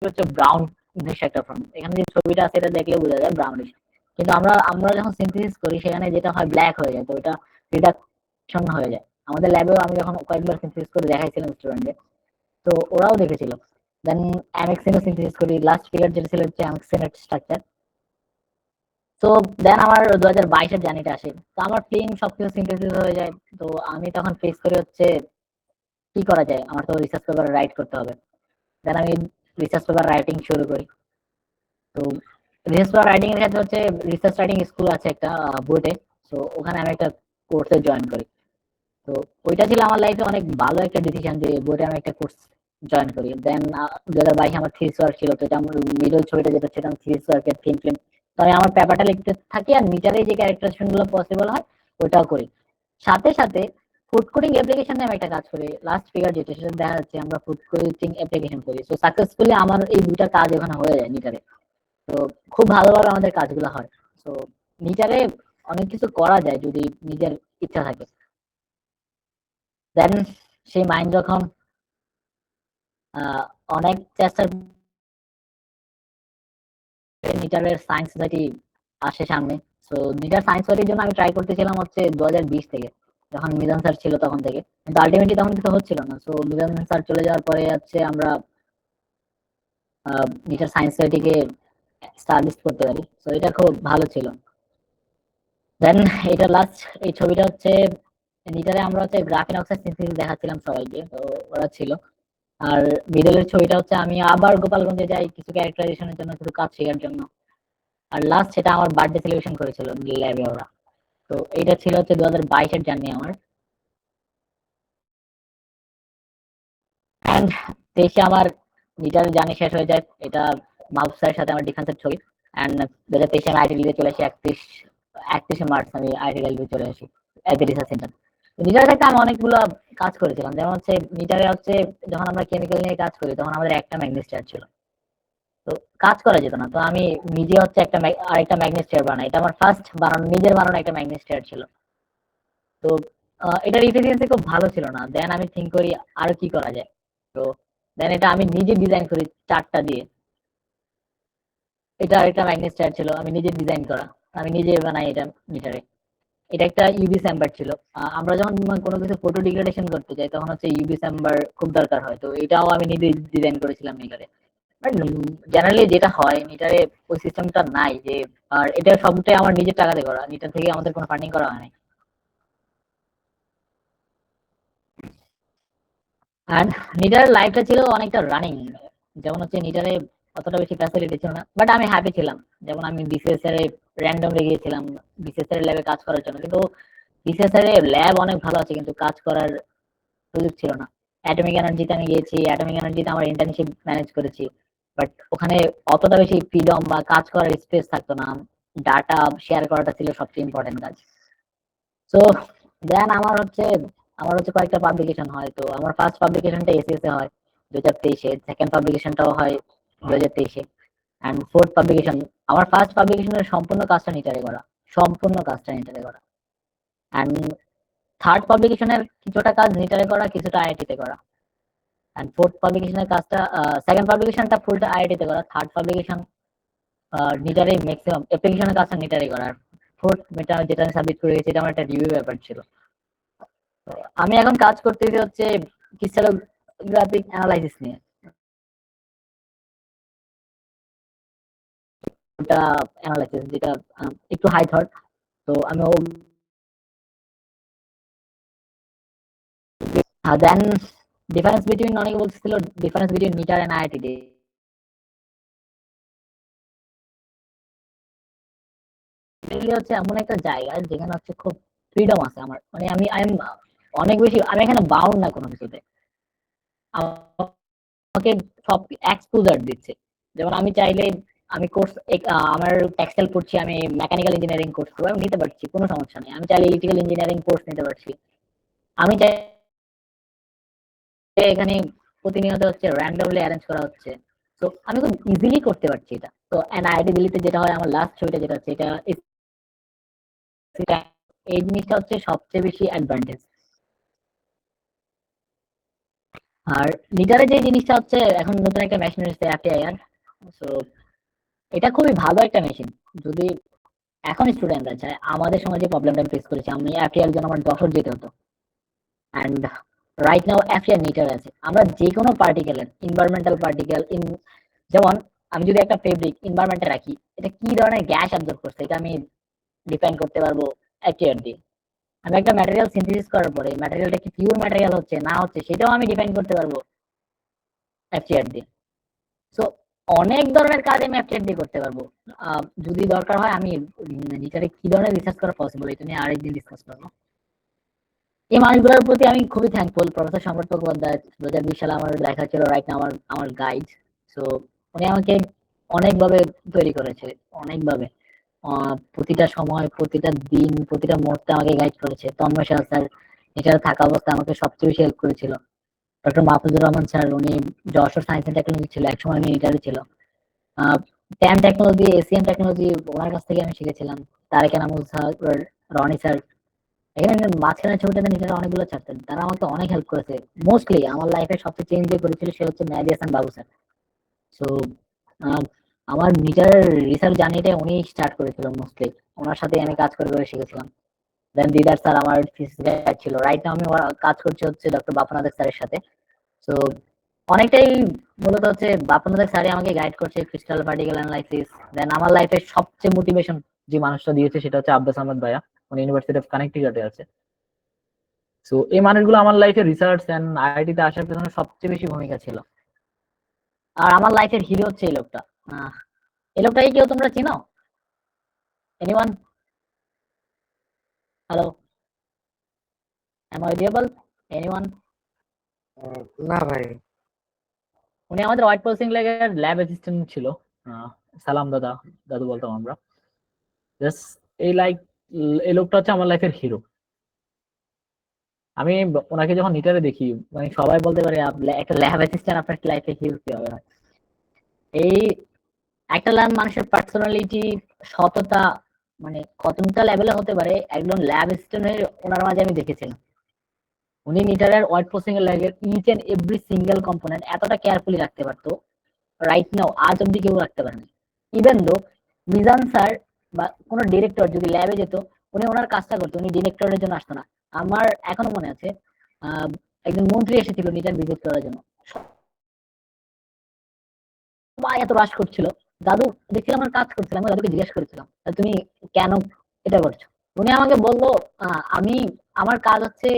হচ্ছে ব্রাউনিশ একটা ফর্ম। এখানে যে ছবিটা আছে এটা দেখলে বোঝা যায় ব্রাউনিশ, কিন্তু আমরা যখন সিনথেসিস করি সেখানে যেটা হয় ব্ল্যাক হয়ে যায়, তো এটা রিডাকশন হয়ে যায়। আমাদের ল্যাবেও আমি যখন কয়েকবার সিনথেসিস করে দেখাইছিলাম স্টুডেন্টকে, তো ওরাও দেখেছিল। দেন অ্যামেক্সিনও সিনথেসিস করি, লাস্ট ফিগার যেটা ছিল হচ্ছে অ্যামেক্সিনের স্ট্রাকচার। তো দেন আমার 2022-এর জার্নিটা আসে, তো আমার ফিল্ম সবকিছু সিনথেসিস হয়ে যায়। তো আমি তখন ফেস করি হচ্ছে কি করা যায়, আমার তো রিসার্চ পেপার রাইট করতে হবে। দেন আমি রিসার্চ পেপার রাইটিং শুরু করি। তো রিসার্চ পেপার রাইটিং এর ক্ষেত্রে হচ্ছে রিসার্চ রাইটিং স্কুল আছে একটা বুয়েটে, তো ওখানে আমি একটা কোর্সে জয়েন করি। তো ওইটা ছিল আমার লাইফে অনেক ভালো একটা ডিসিশন যে বুয়েটে আমি একটা কোর্স জয়েন করি। দেন 2022 আমার থিরিস ওয়ার্ক ছিল, তো এটা আমার মিডল ছবিটা যেটা সেটা আমি থিরিস ওয়ার্কের থিম ফিল্ম। তো আমি আমার পেপারটা লিখতে থাকি আর মিটারে যে ক্যারেক্টারাইজেশন গুলো পসিবল হয় ওটাও করি। সাথে সাথে ফুড কোডিং অ্যাপ্লিকেশন নিয়ে আমি একটা কাজ করি। লাস্ট ফিগার যেটা সেটা দেখা যাচ্ছে আমরা ফুড কোডিং অ্যাপ্লিকেশন করি। তো সাকসেসফুলি আমার এই দুইটা কাজ ওখানে হয়ে যায় মিটারে। তো খুব ভালোভাবে আমাদের কাজগুলো হয়। তো মিটারে অনেক কিছু করা যায় যদি নিজের ইচ্ছা থাকে। দেন সেই মাইন্ড যখন আহ, অনেক চেষ্টা মিটারের সায়েন্স সোসাইটি আসে সামনে। তো মিটার সায়েন্স সোসাইটির জন্য আমি ট্রাই করতেছিলাম হচ্ছে 2020 থেকে, যখন মিলন স্যার ছিল তখন থেকে, কিন্তু আলটিমেটলি তখন কিছু হচ্ছিল না। তো মিলন স্যার চলে যাওয়ার পরে হচ্ছে আমরা মিটার সায়েন্স সোসাইটিকে স্টাবলিশ করতে পারি। তো এটা খুব ভালো ছিল। দেন এটা লাস্ট এই ছবিটা হচ্ছে মিটারে আমরা হচ্ছে গ্রাফিন অক্সাইড সিনথেসিস দেখাচ্ছিলাম সবাইকে, তো ওরা ছিল। আর মিডলের ছবিটা হচ্ছে আমি আবার গোপালগঞ্জে যাই কিছু ক্যারেক্টারাইজেশনের জন্য, কিছু কাজ শেখার জন্য। আর লাস্ট সেটা আমার বার্থডে সেলিব্রেশন করেছিল ল্যাবে ওরা। তো এইটা ছিল হচ্ছে 2022-এর জার্নি আমার। অ্যান্ড 23-এ আমার মিটার জার্নি শেষ হয়ে যায়। এটা মাহবুব স্যারের সাথে আমার ডিফেন্সের ছবি। অ্যান্ড 2023-এ আমি আইটি লিভে চলে আসি। 31শে মার্চ আমি আইটি লিভে চলে আসি অ্যাজ এ রিসার্চ সেন্টার। মিটারে থেকে আমি অনেকগুলো কাজ করেছিলাম, যেমন হচ্ছে মিটারে হচ্ছে যখন আমরা কেমিক্যাল নিয়ে কাজ করি তখন আমাদের একটা ম্যাগনেট ছিল। তো কাজ করা যেত না, তো আমি নিজে হচ্ছে আরেকটা ম্যাগনেট চেয়ার বানাই। এটা আমার ফার্স্ট বানানো, নিজের বানানো একটা ম্যাগনেট চেয়ার ছিল। তো এটার এফিসিয়েন্সি খুব ভালো ছিল না। দেন আমি থিঙ্ক করি আরো কি করা যায়। তো দেন এটা আমি নিজে ডিজাইন করি চারটা দিয়ে। এটা আরেকটা ম্যাগনেট চেয়ার ছিল, আমি নিজে ডিজাইন করা, আমি নিজে বানাই এটা মিটারে। এটা একটা ইউভি চেম্বার ছিল। আমরা যখন কোনো কিছু ফটো ডিগ্রেডেশন করতে চাই তখন হচ্ছে ইউভি চেম্বার খুব দরকার হয়, তো এটাও আমি নিজে ডিজাইন করেছিলাম মিটারে। জেনারেলি যেটা হয় মিটারে ওই সিস্টেমটা নাই যে, আর এটা সবটাই আমার নিজের টাকাতে করা, মিটার থেকে আমাদের কোনো ফান্ডিং করা হয় নাই। আর নিটারের লাইফটা ছিল অনেকটা রানিং, যেমন হচ্ছে নিটারে অতটা বেশি ফ্যাসিলিটি ছিল না, বাট আমি হ্যাপি ছিলাম। যেমন আমি বিসিএস এর র্যান্ডমলি গিয়েছিলাম বিসিএস এর ল্যাবে কাজ করার জন্য, কিন্তু বিসিএস এর ল্যাব অনেক ভালো আছে কিন্তু কাজ করার সুযোগ ছিল না। অ্যাটমিক এনার্জিতে আমি গিয়েছি, অ্যাটমিক এনার্জিতে আমার ইন্টার্নশিপ ম্যানেজ করেছি, বাট ওখানে অতটা বেশি ফ্রিডম বা কাজ করার স্পেস থাকতো না। ডাটা শেয়ার করাটা ছিল সবচেয়ে ইম্পর্টেন্ট কাজ। তো দেন আমার হচ্ছে কয়েকটা পাবলিকেশন হয়। তো আমার ফার্স্ট পাবলিকেশনটা এসএস এ হয় 2023-এ, সেকেন্ড পাবলিকেশনটাও হয় 2023-এ, অ্যান্ড ফোর্থ পাবলিকেশন। আমার ফার্স্ট পাবলিকেশনের সম্পূর্ণ কাজটা নিটারে করা, সম্পূর্ণ কাজটা নিটারে করা। অ্যান্ড থার্ড পাবলিকেশনের কিছুটা কাজ নিটারে করা, কিছুটা আইআইটিতে করা। অ্যান্ড ফোর্থ পাবলিকেশনের কাজটা, সেকেন্ড পাবলিকেশনটা ফুলটা আইআইটিতে করা, থার্ড পাবলিকেশন নিটারে ম্যাক্সিমাম অ্যাপ্লিকেশনের কাজটা নিটারে করা। ফোর্থ যেটা আমি সাবমিট করে গেছি এটা আমার একটা রিভিউ ব্যাপার ছিল। আমি এখন কাজ করতেছি হচ্ছে ক্রিস্টালোগ্রাফিক অ্যানালাইসিস নিয়ে। ওটা অ্যানালাইসিস যেটা একটু হাই থট। তো আমি দেন ডিফারেন্স বিটুইন, অনেকে বলছিল difference between meter and IIT. হচ্ছে এমন একটা জায়গা যেখানে হচ্ছে খুব ফ্রিডম আছে আমার, মানে আই এম অনেক বেশি, আমি এখানে বাউন্ড না কোনো কিছুতে। আমাকে সব এক্সপোজার দিচ্ছে। যেমন আমি চাইলে আমি কোর্স, আমার টেক্সটাইল পড়ছি, আমি মেকানিক্যাল ইঞ্জিনিয়ারিং কোর্স করবো, আমি নিতে পারছি, কোনো সমস্যা নেই। আমি চাইলে ইলেকট্রিক্যাল ইঞ্জিনিয়ারিং কোর্স নিতে পারছি। আমি চাই এখানে প্রতিনিয়ত হচ্ছে র্যান্ডমলি অ্যারেঞ্জ করা হচ্ছে। তো আমি খুব ইজিলি করতে পারছি এটা। তো আইআইটি দিল্লিতে যেটা হয়, আমার লাস্ট ছবিটা যেটা হচ্ছে এটা এই জিনিসটা হচ্ছে সবচেয়ে বেশি অ্যাডভান্টেজ। আর লিটারে যে জিনিসটা হচ্ছে এখন নতুন একটা মেশিন এসেছে অ্যাপ্লায়ার। সো এটা খুবই ভালো একটা মেশিন। যদি এখন স্টুডেন্টরা চায়, আমাদের সময় যে প্রবলেমটা ফেস করেছি, আমি অ্যাপ্লায়ার জন্য আমার যশোর যেতে হতো। অ্যান্ড রাইট নাও অ্যাপ্লায়ার মিটার আছে, আমরা যে কোনো পার্টিকেলের এনভায়রনমেন্টাল পার্টিকেল যেমন আমি যদি একটা ফেব্রিক এনভায়রনমেন্টে রাখি, এটা কি ধরনের গ্যাস অ্যাবজর্ব করছে এটা আমি ডিফাইন করতে পারবো অ্যাপ্লায়ার দিয়ে। আমি একটা ম্যাটেরিয়াল সিনথেসিস করার পরে ম্যাটেরিয়ালটা কি পিওর ম্যাটেরিয়াল হচ্ছে না হচ্ছে সেটাও আমি ডিফাইন করতে পারবো অ্যাপ্লায়ার দিয়ে। সো অনেক ধরনের কাজ আমি অ্যাপ্লায়ার দিয়ে করতে পারবো। যদি দরকার হয় আমি লিটারে কি ধরনের রিসার্চ করা পসিবল এটা নিয়ে আরেকদিন ডিসকাস করবো। এই মানুষগুলোর প্রতি আমি খুবই থ্যাঙ্কফুল। প্রফেসর সম্রাট মুখোপাধ্যায় 2020 সালে আমার লেখা ছিল রাইট না আমার আমার গাইড। সো উনি আমাকে অনেকভাবে তৈরি করেছে, অনেকভাবে। প্রতিটা সময়, প্রতিটা দিন, প্রতিটা মুহূর্তে আমাকে গাইড করেছে। তন্ময় সাহা স্যার এছাড়া থাকা অবস্থায় আমাকে সবচেয়ে বেশি হেল্প করেছিল। ডক্টর মাহফুজুর রহমান স্যার, উনি যশোর সায়েন্স অ্যান্ড টেকনোলজি ছিল, একসময় উনি ইটারি ছিল। ট্যাম টেকনোলজি, এসিএম টেকনোলজি ওনার কাছ থেকে আমি শিখেছিলাম। তারেক এনামুল স্যার, রনি স্যার, এখানে মাঝখানে ছবিটাতে নিজেরা অনেকগুলো ছাড়তেন, তারা আমাকে অনেক হেল্প করেছে। মোস্টলি আমার লাইফে সবচেয়ে চেঞ্জ যে করেছিল সে হচ্ছে মেহেদী হাসান বাবু স্যার। সো আমার নিজের রিসার্চ জার্নিটা উনি স্টার্ট করেছিল মোস্টলি। ওনার সাথে আমি কাজ করে করে শিখেছিলাম। দেন দিদার স্যার আমার থিসিস গাইড ছিল। রাইট নাও আমি কাজ করছি হচ্ছে ডক্টর বাপনাথ স্যারের সাথে। সো অনেকটাই মূলত হচ্ছে বাপনাথ স্যারই আমাকে গাইড করছে ক্রিস্টাল পার্টিকেল অ্যানালাইসিস। দেন আমার লাইফে সবচেয়ে মোটিভেশন যে মানুষটা দিয়েছে সেটা হচ্ছে আব্বাস আহমদ ভাইয়া, উনি ইউনিভার্সিটি অফ কানেক্টিকাটে আছে। সো এই মানুষগুলো আমার লাইফে রিসার্চ এন্ড আইআইটি তে আসার পেছনে সবচেয়ে বেশি ভূমিকা ছিল। আর আমার লাইফের হিরো হচ্ছে এই লোকটা। আহ, এই লোকটাকে কেউ তোমরা চিনো? Anyone? Hello, am I audible? Anyone? না ভাই। উনি আমাদের হোয়াইট পলসিং লেগের ল্যাব অ্যাসিস্ট্যান্ট ছিল। আহ, সালাম দাদা, দাদু বলতাম আমরা। জাস্ট এই লাইক এই লোকটা হচ্ছে আমার লাইফের হিরো। আমি ওনাকে যখন নিটারে দেখি, মানে সবাই বলতে পারে একটা ল্যাব অ্যাসিস্ট্যান্ট আপনার লাইফে হিরো কিভাবে হয়। এই একটা মানুষের পার্সোনালিটি, সততা, মানে কতটা লেভেলে হতে পারে একজন ল্যাব অ্যাসিস্ট্যান্টের ওনার মাঝে আমি দেখেছিলাম। উনি নিটারের ওয়ার্ড প্রসেসিং এর লাগে each and every single component এতটা কেয়ারফুলি রাখতে পারতো, রাইট নাও আজ অব্দি কেউ রাখতে পারে না। ইভেন দো মিজান স্যার বা কোনো ডিরেক্টর যদি ল্যাবে যেত, উনি ওনার কাজটা করতো, উনি ডিরেক্টরের জন্য আসতো না। আমার এখনো মনে আছে, আহ, একজন মন্ত্রী এসেছিল নিটার ভিজিট করার জন্য, সবাই এত রাশ করছিল। দাদু দেখছিলাম আমার কাজ করছিলাম, আমি দাদুকে জিজ্ঞেস করেছিলাম তুমি কেন এটা করছো? উনি আমাকে বললো আমি আমার কাজ হচ্ছে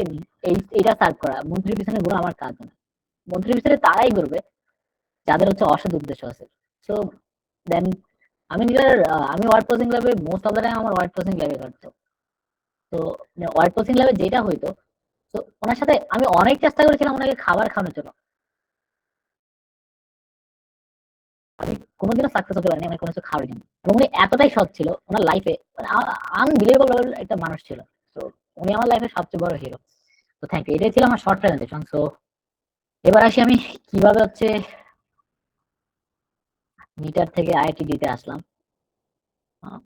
এইটা সার্ভ করা, মন্ত্রীর পিছনে ঘুরে আমার কাজ না। মন্ত্রীর পিছনে তারাই ঘুরবে যাদের হচ্ছে অসৎ উদ্দেশ্য আছে। সো দেন আমি নিজের আমি ওয়ার্ড প্রসেসিং ল্যাবে মোস্ট অফ দ্য টাইম আমার ওয়ার্ড প্রসেসিং ল্যাবে কাটতো। তো ওয়ার্ড প্রসেসিং ল্যাবে যেটা হইতো, তো ওনার সাথে আমি অনেক চেষ্টা করেছিলাম ওনাকে খাবার খাওয়ানোর জন্য, আমি কোনোদিনও সাকসেস হতে পারিনি আমি কোনো কিছু খাওয়ার জন্য। এবং উনি এতটাই সৎ ছিল ওনার লাইফে, মানে আনবিলিভেবল একটা মানুষ ছিল। তো উনি আমার লাইফের সবচেয়ে বড় হিরো। তো থ্যাংক ইউ, এটাই ছিল আমার শর্ট প্রেজেন্টেশন। সো এবার আসি আমি কিভাবে হচ্ছে মিটার থেকে আইআইটি দিতে আসলাম। আহ,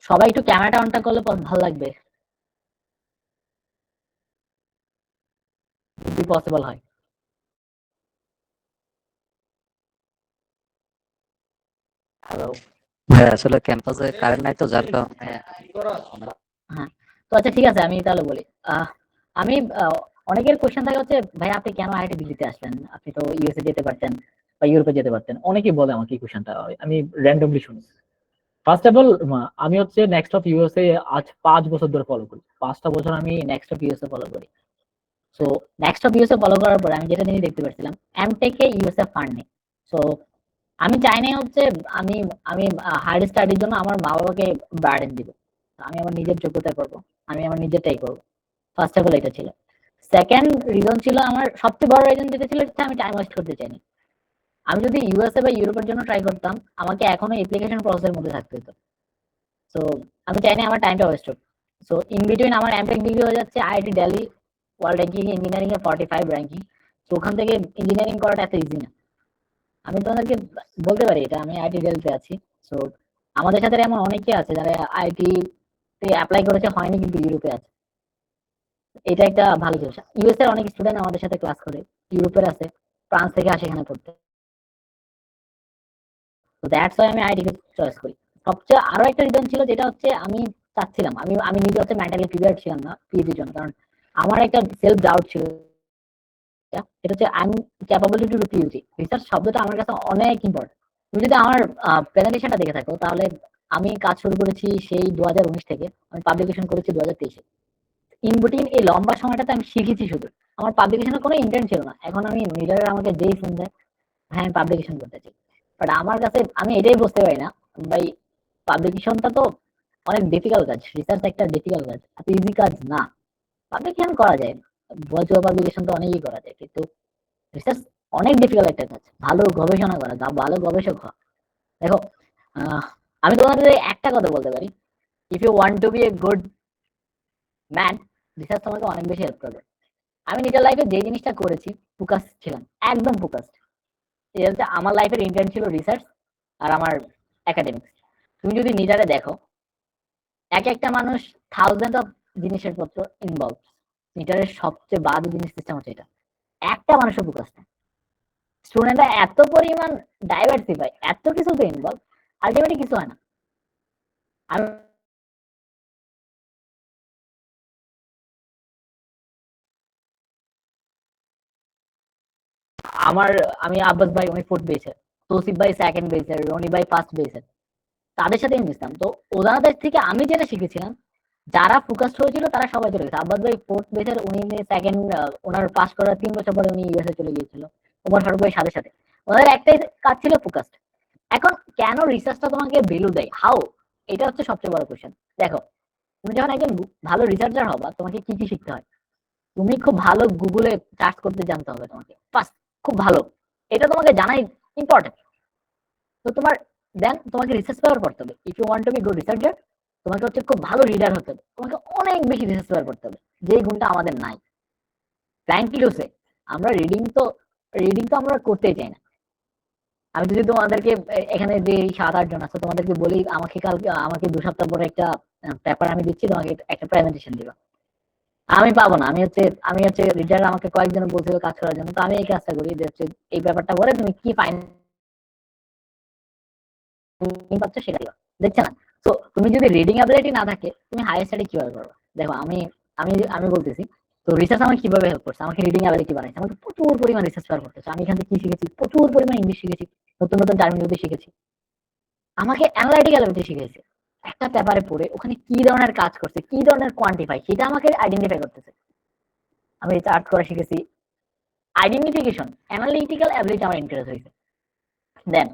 সবাই একটু ক্যামেরাটা অনটা করলে ভালো লাগবে যদি পসিবল হয়। হ্যালো। ভাই আসলে ক্যাম্পাসে কারেন্ট নাই তো যার কারণে। হ্যাঁ, তো আচ্ছা ঠিক আছে আমি তাহলে বলি। আহ, আমি অনেকের কোশ্চেন থাকে হচ্ছে ভাই আপনি কেন আইআইটি দিল্লিতে আসলেন, আপনি তো ইউএসএ যেতে পারতেন বা ইউরোপে যেতে পারতেন। অনেকেই বলে আমাকে এই কোশ্চেনটা, আমি র্যান্ডমলি শুনি। ফার্স্ট অফ অল আমি হচ্ছে নেক্সট অফ ইউএসএ আজ 5 বছর ধরে ফলো করি। 5টা বছর আমি নেক্সট অফ ইউএসএ ফলো করি। So next of USA follow করার পরে আমি যেটা জিনিস দেখতে পাচ্ছিলাম, এমটেকে ইউএসএ ফান্ড নেই। সো আমি চাই নাই হচ্ছে আমি আমি হায়ার স্টাডির জন্য আমার মা বাবাকে বার্ডেন দিব। আমি আমার নিজের যোগ্যতা করব, আমি আমার নিজেরটাই করবো। ফার্স্ট অফ অল এটা ছিল। সেকেন্ড রিজন ছিল, আমার সবচেয়ে বড় রিজন যেটা ছিল আমি টাইম ওয়েস্ট করতে চাইনি। আমি যদি ইউএসএ বা ইউরোপের জন্য ট্রাই করতাম, আমাকে এখনো অ্যাপ্লিকেশন প্রসেসের মধ্যে থাকতে হতো। সো আমি চাই না আমার টাইমটা ওয়েস্ট হোক। সো ইন বিটুইন আমার এমটেক ডিগ্রি হয়ে যাচ্ছে IIT Delhi, world ranking engineering এ 45 র্যাঙ্কিং। তো ওখান থেকে ইঞ্জিনিয়ারিং করাটা এত ইজি না। আমি তোমাদেরকে বলতে পারি এটা, আমি আইআইটি দিল্লিতে আছি। সো আমাদের সাথে এমন অনেকে আছে যারা আইআইটি তে অ্যাপ্লাই করেছে হয়নি কিন্তু ইউরোপে আছে। এটা একটা ভালো জিনিস। ইউএস এর অনেক স্টুডেন্ট আমাদের সাথে ক্লাস করে, ইউরোপের আছে, ফ্রান্স থেকে আসে এখানে পড়তে। তো দ্যাটস ওয়াই আমি আইআইটি চয়েস করি। সবচেয়ে আরো একটা রিজন ছিল, যেটা হচ্ছে আমি চাচ্ছিলাম, আমি আমি নিজে হচ্ছে মেন্টালি প্রিপেয়ার ছিলাম না পিএইচডির জন্য, কারণ আমার একটা সেলফ ডাউট ছিল। এটা হচ্ছে I am capable to do PhD. Research শব্দটা আমার কাছে অনেক ইম্পর্টেন্ট। তুমি যদি আমার প্রেজেন্টেশনটা দেখে থাকো, তাহলে আমি কাজ শুরু করেছি সেই 2019 থেকে, আমি পাবলিকেশন করেছি 2023-এ। ইন বিটুইন এই লম্বা সময়টাতে আমি শিখেছি শুধু। আমার পাবলিকেশনের কোনো ইন্টেন্ট ছিল না। এখন আমি মিডারে আমাকে যেই ফোন দেয়, হ্যাঁ আমি পাবলিকেশন করতে চাই, বাট আমার কাছে আমি এটাই বুঝতে পারি না ভাই, পাবলিকেশনটা তো অনেক ডিফিকাল্ট কাজ, রিসার্চ একটা ডিফিকাল্ট কাজ, এত ইজি কাজ না। পাবলিকেশন করা যায়, ভার্চুয়াল পাবলিকেশন তো অনেকই করা যায়, কিন্তু রিসার্চ অনেক ডিফিকাল্ট একটা কাজ। ভালো গবেষণা করা, ভালো গবেষক হওয়া। দেখো, আহ, আমি তোমাদের একটা কথা বলতে পারি, if you want to be a good man, research তোমাকে অনেক বেশি হেল্প করবে। আমি নিজের লাইফে যে জিনিসটা করেছি, ফোকাস ছিলাম, একদম ফোকাস। এই হচ্ছে আমার লাইফের ইন্টেন্ট ছিল রিসার্চ আর আমার একাডেমিক্স। তুমি যদি নিজেরে দেখো, এক একটা মানুষ থাউজেন্ড অফ জিনিসের পত্র ইনভলভ। মিটারের সবচেয়ে বাজে জিনিস সিস্টেম হচ্ছে এটা, একটা মানুষের ফোকাস নেই। স্টুডেন্টরা এত পরিমাণ ডাইভার্সিফাই, এত কিছুতে ইনভলভ, আলটিমেটলি কিছু হয় না। আমি আমার আমি আব্বাস ভাই উনি ফোর্থ বেসের, তৌসিফ ভাই সেকেন্ড বেসের, রনি ভাই ফার্স্ট বেসের, তাদের সাথে মিশতাম। তো ওনাদের থেকে আমি যেটা শিখেছিলাম, যারা ফোকাসড হয়েছিল তারা সবাই চলে গেছে। আব্বাস ভাই ফোর্থ বেসের, উনি সেকেন্ড, ওনার পাস করার 3 বছর পরে উনি ইউএসএ চলে গিয়েছিল। ওমর ফারুক ভাই সাথে সাথে। ওনাদের একটাই কাজ ছিল, ফোকাসড। এখন কেন রিসার্চটা তোমাকে ভ্যালু দেয়, হাউ, এটা হচ্ছে সবচেয়ে বড় কোশ্চেন। দেখো, তুমি যখন একজন ভালো রিসার্চার হবা, তোমাকে কি কি শিখতে হয়? তুমি খুব ভালো গুগলে সার্চ করতে জানতে হবে তোমাকে, ফার্স্ট, খুব ভালো, এটা তোমাকে জানাই ইম্পর্টেন্ট। তো তোমার দেন তোমাকে রিসার্চ পেপার পড়তে হবে। If you want to be good researcher, তোমাকে হচ্ছে খুব ভালো রিডার হতে হবে, তোমাকে অনেক বেশি রিসার্চ পেপার পড়তে হবে, যেই গুণটা আমাদের নাই। ফ্র্যাঙ্কলি টু সে, আমরা রিডিং তো আমরা করতেই চাই না। আমি যদি তোমাদেরকে এখানে যে 7-8 জন আছে, তোমাদেরকে বলি আমাকে কালকে, আমাকে 2 সপ্তাহ পরে একটা পেপার আমি দিচ্ছি, তোমাকে একটা প্রেজেন্টেশন দিবা, আমি পাবো না। আমি হচ্ছে রিডার, আমাকে কয়েকজন বলছিল কাজ করার জন্য, তো আমি এই কাজটা করি যে হচ্ছে এই ব্যাপারটা বলে তুমি কি ফাইন পাচ্ছ সেটা দিবা, দেখছে না? তো তুমি যদি রিডিং অ্যাবিলিটি না থাকে, তুমি হায়ার স্টাডি কিভাবে করবে? দেখো, আমি আমি আমি বলতেছি, তো রিসার্চ আমাকে কিভাবে হেল্প করছে, আমাকে রিডিং অ্যাবিলিটি বানাইছে, আমাকে প্রচুর পরিমাণ রিসার্চ পেপার করতেছে। আমি এখান থেকে কি শিখেছি, প্রচুর পরিমাণ ইংলিশ শিখেছি, নতুন নতুন টার্মিনোলজি শিখেছি, আমাকে অ্যানালাইটিক্যাল অ্যাবিলিটি শিখেছে। একটা পেপারে পড়ে ওখানে কি ধরনের কাজ করছে, কি ধরনের কোয়ান্টিফাই, সেটা আমাকে আইডেন্টিফাই করতেছে। আমি চার্ট করা শিখেছি, আইডেন্টিফিকেশন, অ্যানালিটিক্যাল অ্যাবিলিটি আমার ইনক্রিজ হয়েছে। দেন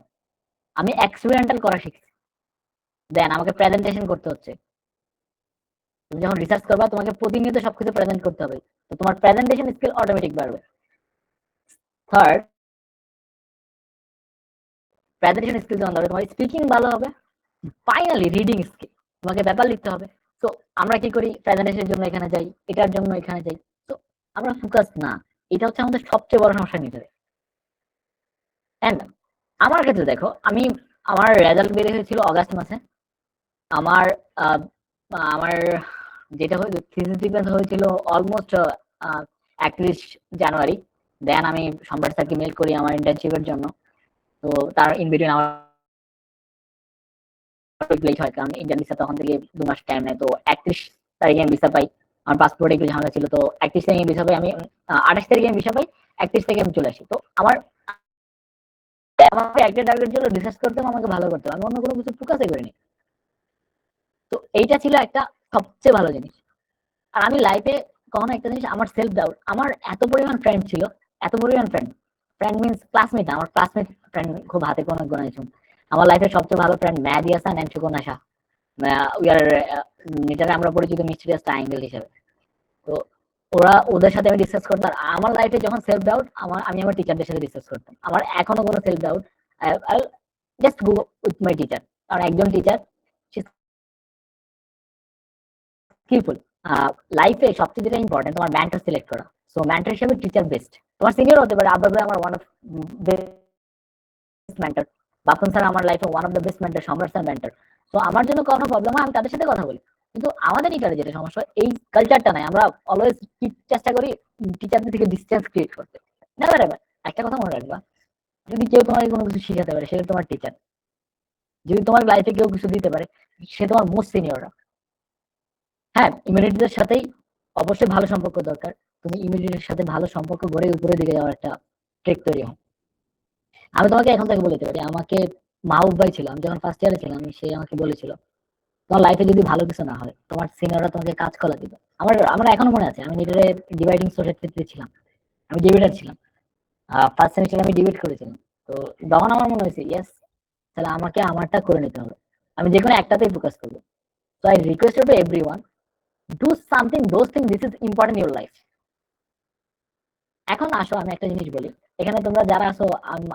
আমি এক্সপেরিমেন্টাল করা শিখছি। দেন আমাকে প্রেজেন্টেশন করতে হচ্ছে। তুমি যখন রিসার্চ করবা, তোমাকে প্রতিনিয়ত সবকিছু প্রেজেন্ট করতে হবে, তো তোমার প্রেজেন্টেশন স্কিল অটোমেটিক বাড়বে। থার্ড, প্রেজেন্টেশন স্কিল যখন বাড়বে, তোমার স্পিকিং ভালো হবে। ফাইনালি রিডিং স্কিল, তোমাকে ব্যাপার লিখতে হবে। তো আমরা কি করি, প্রেজেন্টেশনের জন্য এখানে যাই, এটার জন্য এখানে যাই, তো আমরা ফোকাস না। এটা হচ্ছে আমাদের সবচেয়ে বড় সমস্যা নিজেদের। এন্ড আমার ক্ষেত্রে দেখো, আমার রেজাল্ট বের হয়েছিল অগাস্ট মাসে। আমার আহ, আমার যেটা থিসিস ডিফেন্স হয়েছিল অলমোস্ট 31 জানুয়ারি। দেন আমি সম্রাট স্যারকে মেল করি আমার ইন্টার্নশিপের জন্য। তো তার ইন বিটুইন আমার লেট হয়, কারণ ইন্ডিয়ান ভিসা তখন থেকে 2 মাস টাইম নেয়। তো 31 তারিখে আমি ভিসা পাই। আমার পাসপোর্টে একটু ঝামেলা ছিল, তো 31 তারিখে ভিসা পাই আমি। 28 তারিখে আমি ভিসা পাই, 31 তারিখে আমি চলে আসি। তো আমার আমাকে একটা টার্গেট ছিল, রিসার্চ করতে হবে, আমাকে ভালো করতে হবে, আমি অন্য কোনো কিছু ফোকাসই করিনি। তো এইটা ছিল একটা সবচেয়ে ভালো জিনিস। আর আমি লাইফে কখনো একটা জিনিস, আমার সেলফ ডাউট, আমার এত পরিমাণ ফ্রেন্ড ছিল, এত পরিমাণ ফ্রেন্ড, ফ্রেন্ড মিনস ক্লাসমেট, আমার ক্লাসমেট ফ্রেন্ড খুব হাতে কোনো গোনাইছো। আমার লাইফের সবচেয়ে ভালো friend Mehedi Hasan and Sukon Asha. We are মিটারে আমরা পরিচিত মিস্টিরিয়াস ট্রায়াঙ্গেল হিসেবে। তো ওদের সাথে আমি ডিসকাস করতাম। আর আমার লাইফে যখন সেলফ ডাউট, আমি আমার টিচারদের সাথে ডিসকাস করতাম। আমার এখনো কোনো self doubt, just go with my teacher. কারণ একজন টিচার স্কিলফুল। লাইফে সবচেয়ে যেটা ইম্পর্টেন্ট, তোমার মেন্টর সিলেক্ট করা। সো মেন্টর হিসেবে টিচার বেস্ট। তোমার সিনিয়র হতে পারে, আব্বাস ভাই আমার one of best mentor, Bapan sir আমার লাইফে one of the best mentor, সম্রাট স্যার মেন্টর। তো আমার জন্য কোনো প্রবলেম হয়, আমি তাদের সাথে কথা বলি। কিন্তু আমাদের টিচারে যেটা সমস্যা, এই কালচারটা নাই। আমরা অলওয়েজ চেষ্টা করি টিচারদের থেকে ডিস্টেন্স ক্রিয়েট করতে। Never ever. একটা কথা মনে রাখবা, যদি কেউ তোমাকে কোনো কিছু শিখাতে পারে সেটা তোমার টিচার। যদি তোমার লাইফে কেউ কিছু দিতে পারে সে তোমার মোস্ট সিনিয়ররা। হ্যাঁ, ইমিউনিটিদের সাথেই অবশ্যই ভালো সম্পর্ক দরকার। তুমি ইমিউনিটির সাথে ভালো সম্পর্ক গড়ে উপরের দিকে যাওয়ার একটা ট্রেক তৈরি হয়। আমি তোমাকে এখন থেকে বলতে পারি, আমাকে মাহবুব ভাই ছিল, আমি যখন ফার্স্ট ইয়ারে ছিলাম, সে আমাকে বলেছিল তোমার লাইফে যদি ভালো কিছু না হয় তোমার সিনিয়ররা তোমাকে কাজ কলা দিবে। আমার এখনো মনে আছে, আমি নিজের ডিভাইডিং সোর্সের ক্ষেত্রে ছিলাম, আমি ডিবেটার ছিলাম, ফার্স্ট সেমিস্টারে আমি ডিবেট করেছিলাম। তো তখন আমার মনে হয়েছে ইয়েস, তাহলে আমাকে আমারটা করে নিতে হবে, আমি যে কোনো একটাতেই ফোকাস করবো। So I request you to everyone, do something, those things, this is important in your life. এখন আসো আমি একটা জিনিস বলি, এখানে তোমরা যারা আসো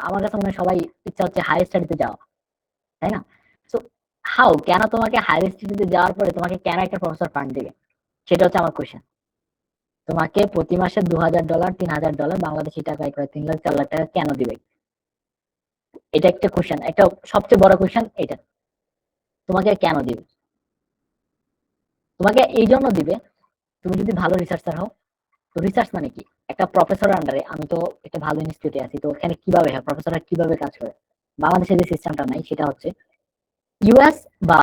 আমার কাছে মনে হয় সবাই ইচ্ছা হচ্ছে হায়ার স্টাডিতে যাওয়া, তাই না? সো হাউ, কেন তোমাকে হায়ার স্টাডিতে যাওয়ার পরে তোমাকে কেন একটা প্রফেসর ফান্ড দিবে, সেটা হচ্ছে আমার কোয়েশ্চেন। তোমাকে প্রতি মাসে $2000 $3000 বাংলাদেশি টাকায় প্রায় 3 লাখ 4 লাখ টাকা কেন দিবে? এটা একটা কোয়েশ্চেন, একটা সবচেয়ে বড় কোয়েশ্চেন এটা। তোমাকে কেন দিবে? তোমাকে এই জন্য দিবে, তুমি যদি ভালো রিসার্চার হও। তো রিসার্চ মানে কি? একটা প্রফেসরের আন্ডারে, আমি তো একটা ভালো ইনস্টিটিউটে আছি, তো ওখানে কিভাবে হয়, প্রফেসররা কিভাবে কাজ করে? বাংলাদেশে যে সিস্টেমটা নাই সেটা হচ্ছে ইউএস বা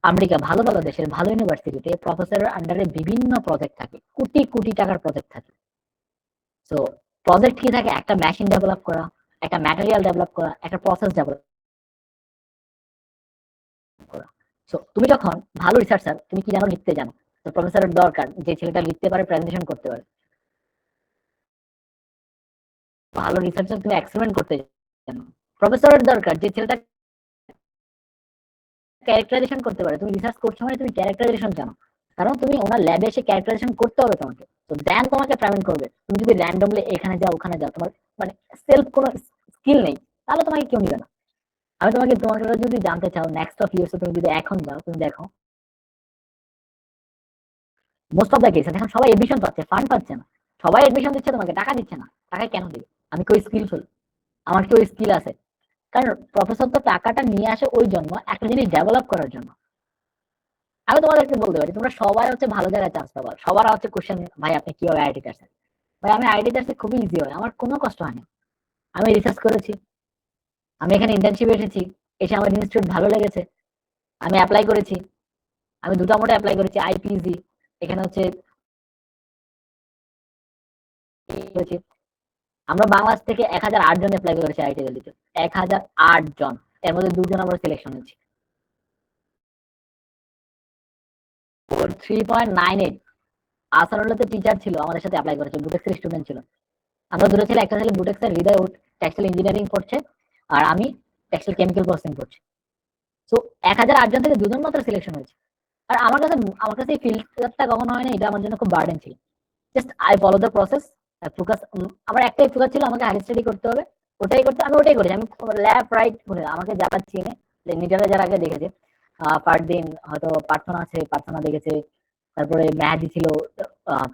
আমেরিকা, ভালো ভালো দেশের ভালো ইউনিভার্সিটিতে প্রফেসরের আন্ডারে বিভিন্ন প্রজেক্ট থাকে, কোটি কোটি টাকার প্রজেক্ট থাকে। তো প্রজেক্ট কি থাকে? একটা মেশিন ডেভেলপ করা, একটা ম্যাটেরিয়াল ডেভেলপ করা, একটা প্রসেস ডেভেলপ করা। সো তুমি যখন ভালো রিসার্চার, তুমি কি জানো? লিখতে জানো। তো প্রফেসরের দরকার যে ছেলেটা লিখতে পারে, প্রেজেন্টেশন করতে পারে। ভালো রিসার্চার তুমি এক্সপেরিমেন্ট করতে জানো। প্রফেসরের দরকার যে ছেলেটা ক্যারেক্টারাইজেশন করতে পারে। তুমি রিসার্চ করছো মানে তুমি ক্যারেক্টারাইজেশন জানো, কারণ তুমি ওনার ল্যাবে এসে ক্যারেক্টারাইজেশন করতে হবে তোমাকে। তো দেন তোমাকে পেমেন্ট করবে। তুমি যদি র্যান্ডমলি এখানে যাও ওখানে যাও, তোমার মানে সেলফ কোনো স্কিল নেই, তাহলে তোমাকে কেউ নিবে না। আমি তোমাকে যদি জানতে চাও নেক্সট অফ ইয়ার্স, তুমি যদি এখন যাও, তুমি দেখো মোস্ট অফ দ্য কেস এখন সবাই এডমিশন পাচ্ছে, ফান্ড পাচ্ছে না। সবাই এডমিশন দিচ্ছে, তোমাকে টাকা দিচ্ছে না। টাকা কেন দিবে? আমি কেউ স্কিলফুল, আমার কেউ স্কিল আছে। কারণ প্রফেসর তো টাকাটা নিয়ে আসে ওই জন্য, একটা জিনিস ডেভেলপ করার জন্য। আমি তোমাদেরকে বলতে পারি, তোমরা সবাই হচ্ছে ভালো জায়গায় চান্স পাবা। সবার হচ্ছে কোশ্চেন, ভাই আপনি কিভাবে আইআইটি আসছেন? ভাই আমি আইআইটি আসতে খুবই ইজি হয়, আমার কোনো কষ্ট হয়নি। আমি রিসার্চ করেছি, আমি এখানে ইন্টার্নশিপ এসেছি, এসে আমার ইনস্টিটিউট ভালো লেগেছে, আমি অ্যাপ্লাই করেছি। আমি দুটো মোটে অ্যাপ্লাই করেছি, আইপিজি, এখানে হচ্ছে করেছি। আমরা বাংলাদেশ থেকে 1008 জন অ্যাপ্লাই করেছি আইআইটি দিল্লিতে, 1008 জন। এর মধ্যে 2 জন আমরা সিলেকশন হয়েছি। 3.98। আসারুল্লাহতে টিচার ছিল, আমাদের সাথে অ্যাপ্লাই করেছে, বুটেক্সের স্টুডেন্ট ছিল। আমরা দুটো ছেলে, একটা ছেলে বুটেক্সের হৃদয় টেক্সটাইল ইঞ্জিনিয়ারিং পড়ছে, আর আমি টেক্সটাইল কেমিক্যাল প্রসেসিং পড়ছি। সো 1008 জন থেকে 2 জন মাত্র সিলেকশন হয়েছে। আর আমার কাছে এই ফিল্ডটা কখনো হয় না, এটা আমার জন্য খুব বার্ডেন ছিল। Just I follow the process, focus. আমার একটাই ফোকাস ছিল, আমাকে হায়ার স্টাডি করতে হবে, ওটাই করতে, আমি ওটাই করেছি। আমি ল্যাব রাইট করে, আমাকে যারা চিনে, নিজেরা যারা আগে দেখেছে, দিন হয়তো প্রার্থনা আছে, প্রার্থনা দেখেছে, তারপরে মেহাদি ছিল, আহ,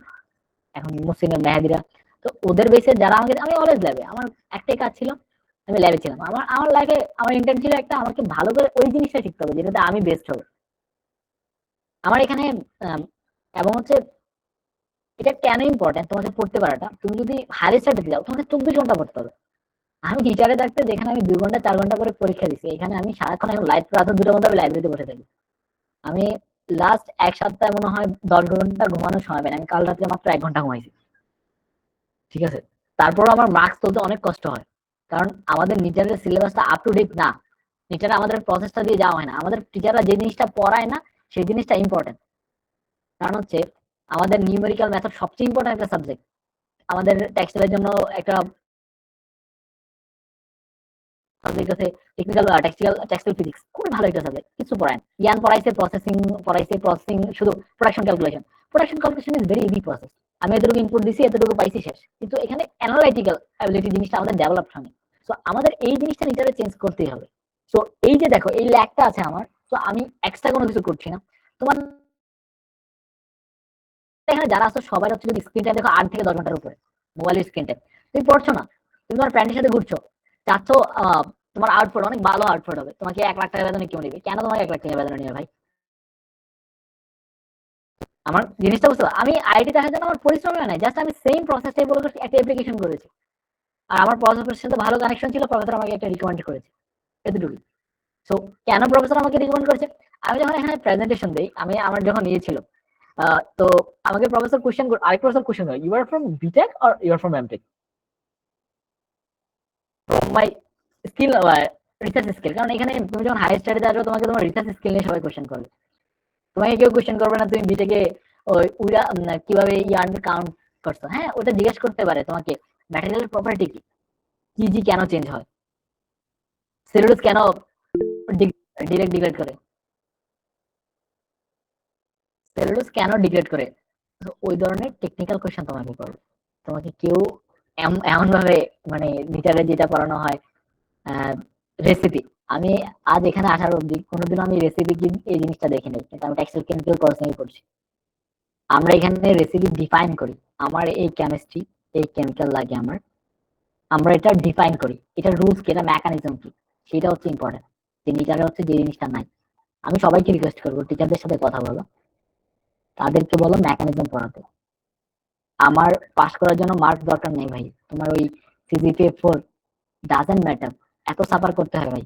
এখন মুসলিমের মেহাদিরা। তো ওদের বেসে যারা আমাকে, আমি অলওয়েজ ল্যাবে, আমার একটাই কাজ ছিল, আমি ল্যাবে ছিলাম। আমার আমার লাইফে আমার ইন্টার্ন ছিল একটা, আমাকে ভালো করে ওই জিনিসটা শিখতে হবে যেটাতে আমি বেস্ট হবো। আমার এখানে আম, এবং হচ্ছে এটা কেন ইম্পর্টেন্ট তোমাকে পড়তে পারাটা, তুমি যদি হায়ার স্টাডিতে যাও তোমাকে 24 ঘন্টা পড়তে হবে। আমি টিচারে থাকতে যেখানে আমি 2 ঘন্টা 4 ঘন্টা করে পরীক্ষা দিচ্ছি, এখানে আমি সারাক্ষণ এখন লাইফ রাত 2টা ঘন্টা আমি লাইব্রেরিতে বসে থাকি। আমি লাস্ট এক সপ্তাহে মনে হয় 10 ঘন্টা ঘুমানোর সময় পাই না। আমি কাল রাত্রে মাত্র 1 ঘন্টা ঘুমাইছি, ঠিক আছে? তারপরও আমার মার্কস তুলতে অনেক কষ্ট হয়, কারণ আমাদের নিটারের সিলেবাসটা আপ টু ডেট না। নিটারে আমাদের প্রসেসটা দিয়ে যাওয়া হয় না, আমাদের টিচাররা যে জিনিসটা পড়ায় না সেই জিনিসটা ইম্পর্টেন্ট। কারণ হচ্ছে আমাদের নিউমেরিক্যাল মেথড সবচেয়ে ইম্পর্টেন্ট একটা সাবজেক্ট। আমাদের টেক্সটাইলের জন্য একটা সাবজেক্ট আছে, টেকনিক্যাল টেক্সটাইল ফিজিক্স, খুবই ভালো একটা সাবজেক্ট, কিছু পড়ায়। ইয়ান পড়াইছে প্রসেসিং, শুধু production calculation. Production calculation is very easy process. আমি এতটুকু ইনপুট দিছি, এতটুকু পাইছি, শেষ। কিন্তু এখানে অ্যানালাইটিক্যাল অ্যাবিলিটি জিনিসটা আমাদের ডেভেলপ হয়নি। সো আমাদের এই জিনিসটা নিজেরা চেঞ্জ করতেই হবে। সো এই যে দেখো এই ল্যাকটা আছে আমার, তো আমি এক্সট্রা কোনো কিছু করছি না। তোমার এখানে যারা আছো সবাই হচ্ছে যদি স্ক্রিন টাইম দেখো 8 থেকে 10 ঘন্টার উপরে, মোবাইলের স্ক্রিন টাইম। তুমি পড়ছো না, তুমি তোমার ফ্রেন্ডের সাথে ঘুরছো, চাচ্ছ তোমার আউটপুট অনেক ভালো আউটপুট হবে, তোমাকে 1 লাখ টাকা বেতনে কেউ নেবে? কেন তোমাকে 1 লাখ টাকা বেতনে নেবে ভাই? আমার জিনিসটা বুঝতে আমি আইটি দেখার জন্য আমার পরিশ্রম হয় নাই, জাস্ট আমি সেম প্রসেসটাই ফলো করছি, একটা অ্যাপ্লিকেশন করেছি। আর আমার প্রফেসরের সাথে ভালো কানেকশন ছিল, প্রফেসর আমাকে একটা রিকমেন্ড করেছে, এতটুকুই। সো কেন প্রফেসর আমাকে রিকমেন্ড করেছে, আমি যখন এখানে প্রেজেন্টেশন দিই, আমি আমার যখন ইয়ে ছিল, তো আমাকে প্রফেসর কোশ্চেন, আরেক প্রফেসর কোশ্চেন করে, you are from BTech or you are from MTech, from my skill, research skill. কারণ এখানে তুমি যখন হায়ার স্টাডিতে আসবে, তোমাকে তোমার রিসার্চ স্কিল নিয়ে সবাই কোশ্চেন করবে, তোমাকে কেউ কোশ্চেন করবে না তুমি বিটেকে ওই উইরা কিভাবে ইয়ার্ন কাউন্ট করছো। হ্যাঁ, ওটা জিজ্ঞেস করতে পারে তোমাকে, ম্যাটেরিয়াল প্রপার্টি কি, কি জি কেন চেঞ্জ হয়, সেলুলোজ কেন ডিরেক্ট ডিগ্রেড করে, সেলুলোজ কেন ডিগ্রেড করে। তো ওই ধরনের টেকনিক্যাল কোয়েশ্চেন তোমাকে করবে। তোমাকে কেউ এমন ভাবে, মানে লিটারে যেটা পড়ানো হয় রেসিপি, আমি আজ এখানে আসার অবধি কোনোদিনও আমি রেসিপি কি এই জিনিসটা দেখিনি, কিন্তু আমি টেক্সটাইল কেমিক্যাল কোর্স নিয়ে পড়ছি। আমরা এখানে রেসিপি ডিফাইন করি, আমার এই কেমিস্ট্রি, এই কেমিক্যাল লাগে আমার, আমরা এটা ডিফাইন করি, এটা রুলস কি, এটা মেকানিজম কি, সেটা হচ্ছে ইম্পর্টেন্ট। যে লিটারে হচ্ছে যে জিনিসটা নাই। আমি সবাইকে রিকোয়েস্ট করবো, টিচারদের সাথে কথা বলো, তাদেরকে বলো মেকানিজম পড়াতে। আমার পাস করার জন্য মার্কস দরকার নেই ভাই, তোমার ওই সিজিপিএ 4 ডাজেন্ট ম্যাটার, এত সাফার করতে হয় ভাই।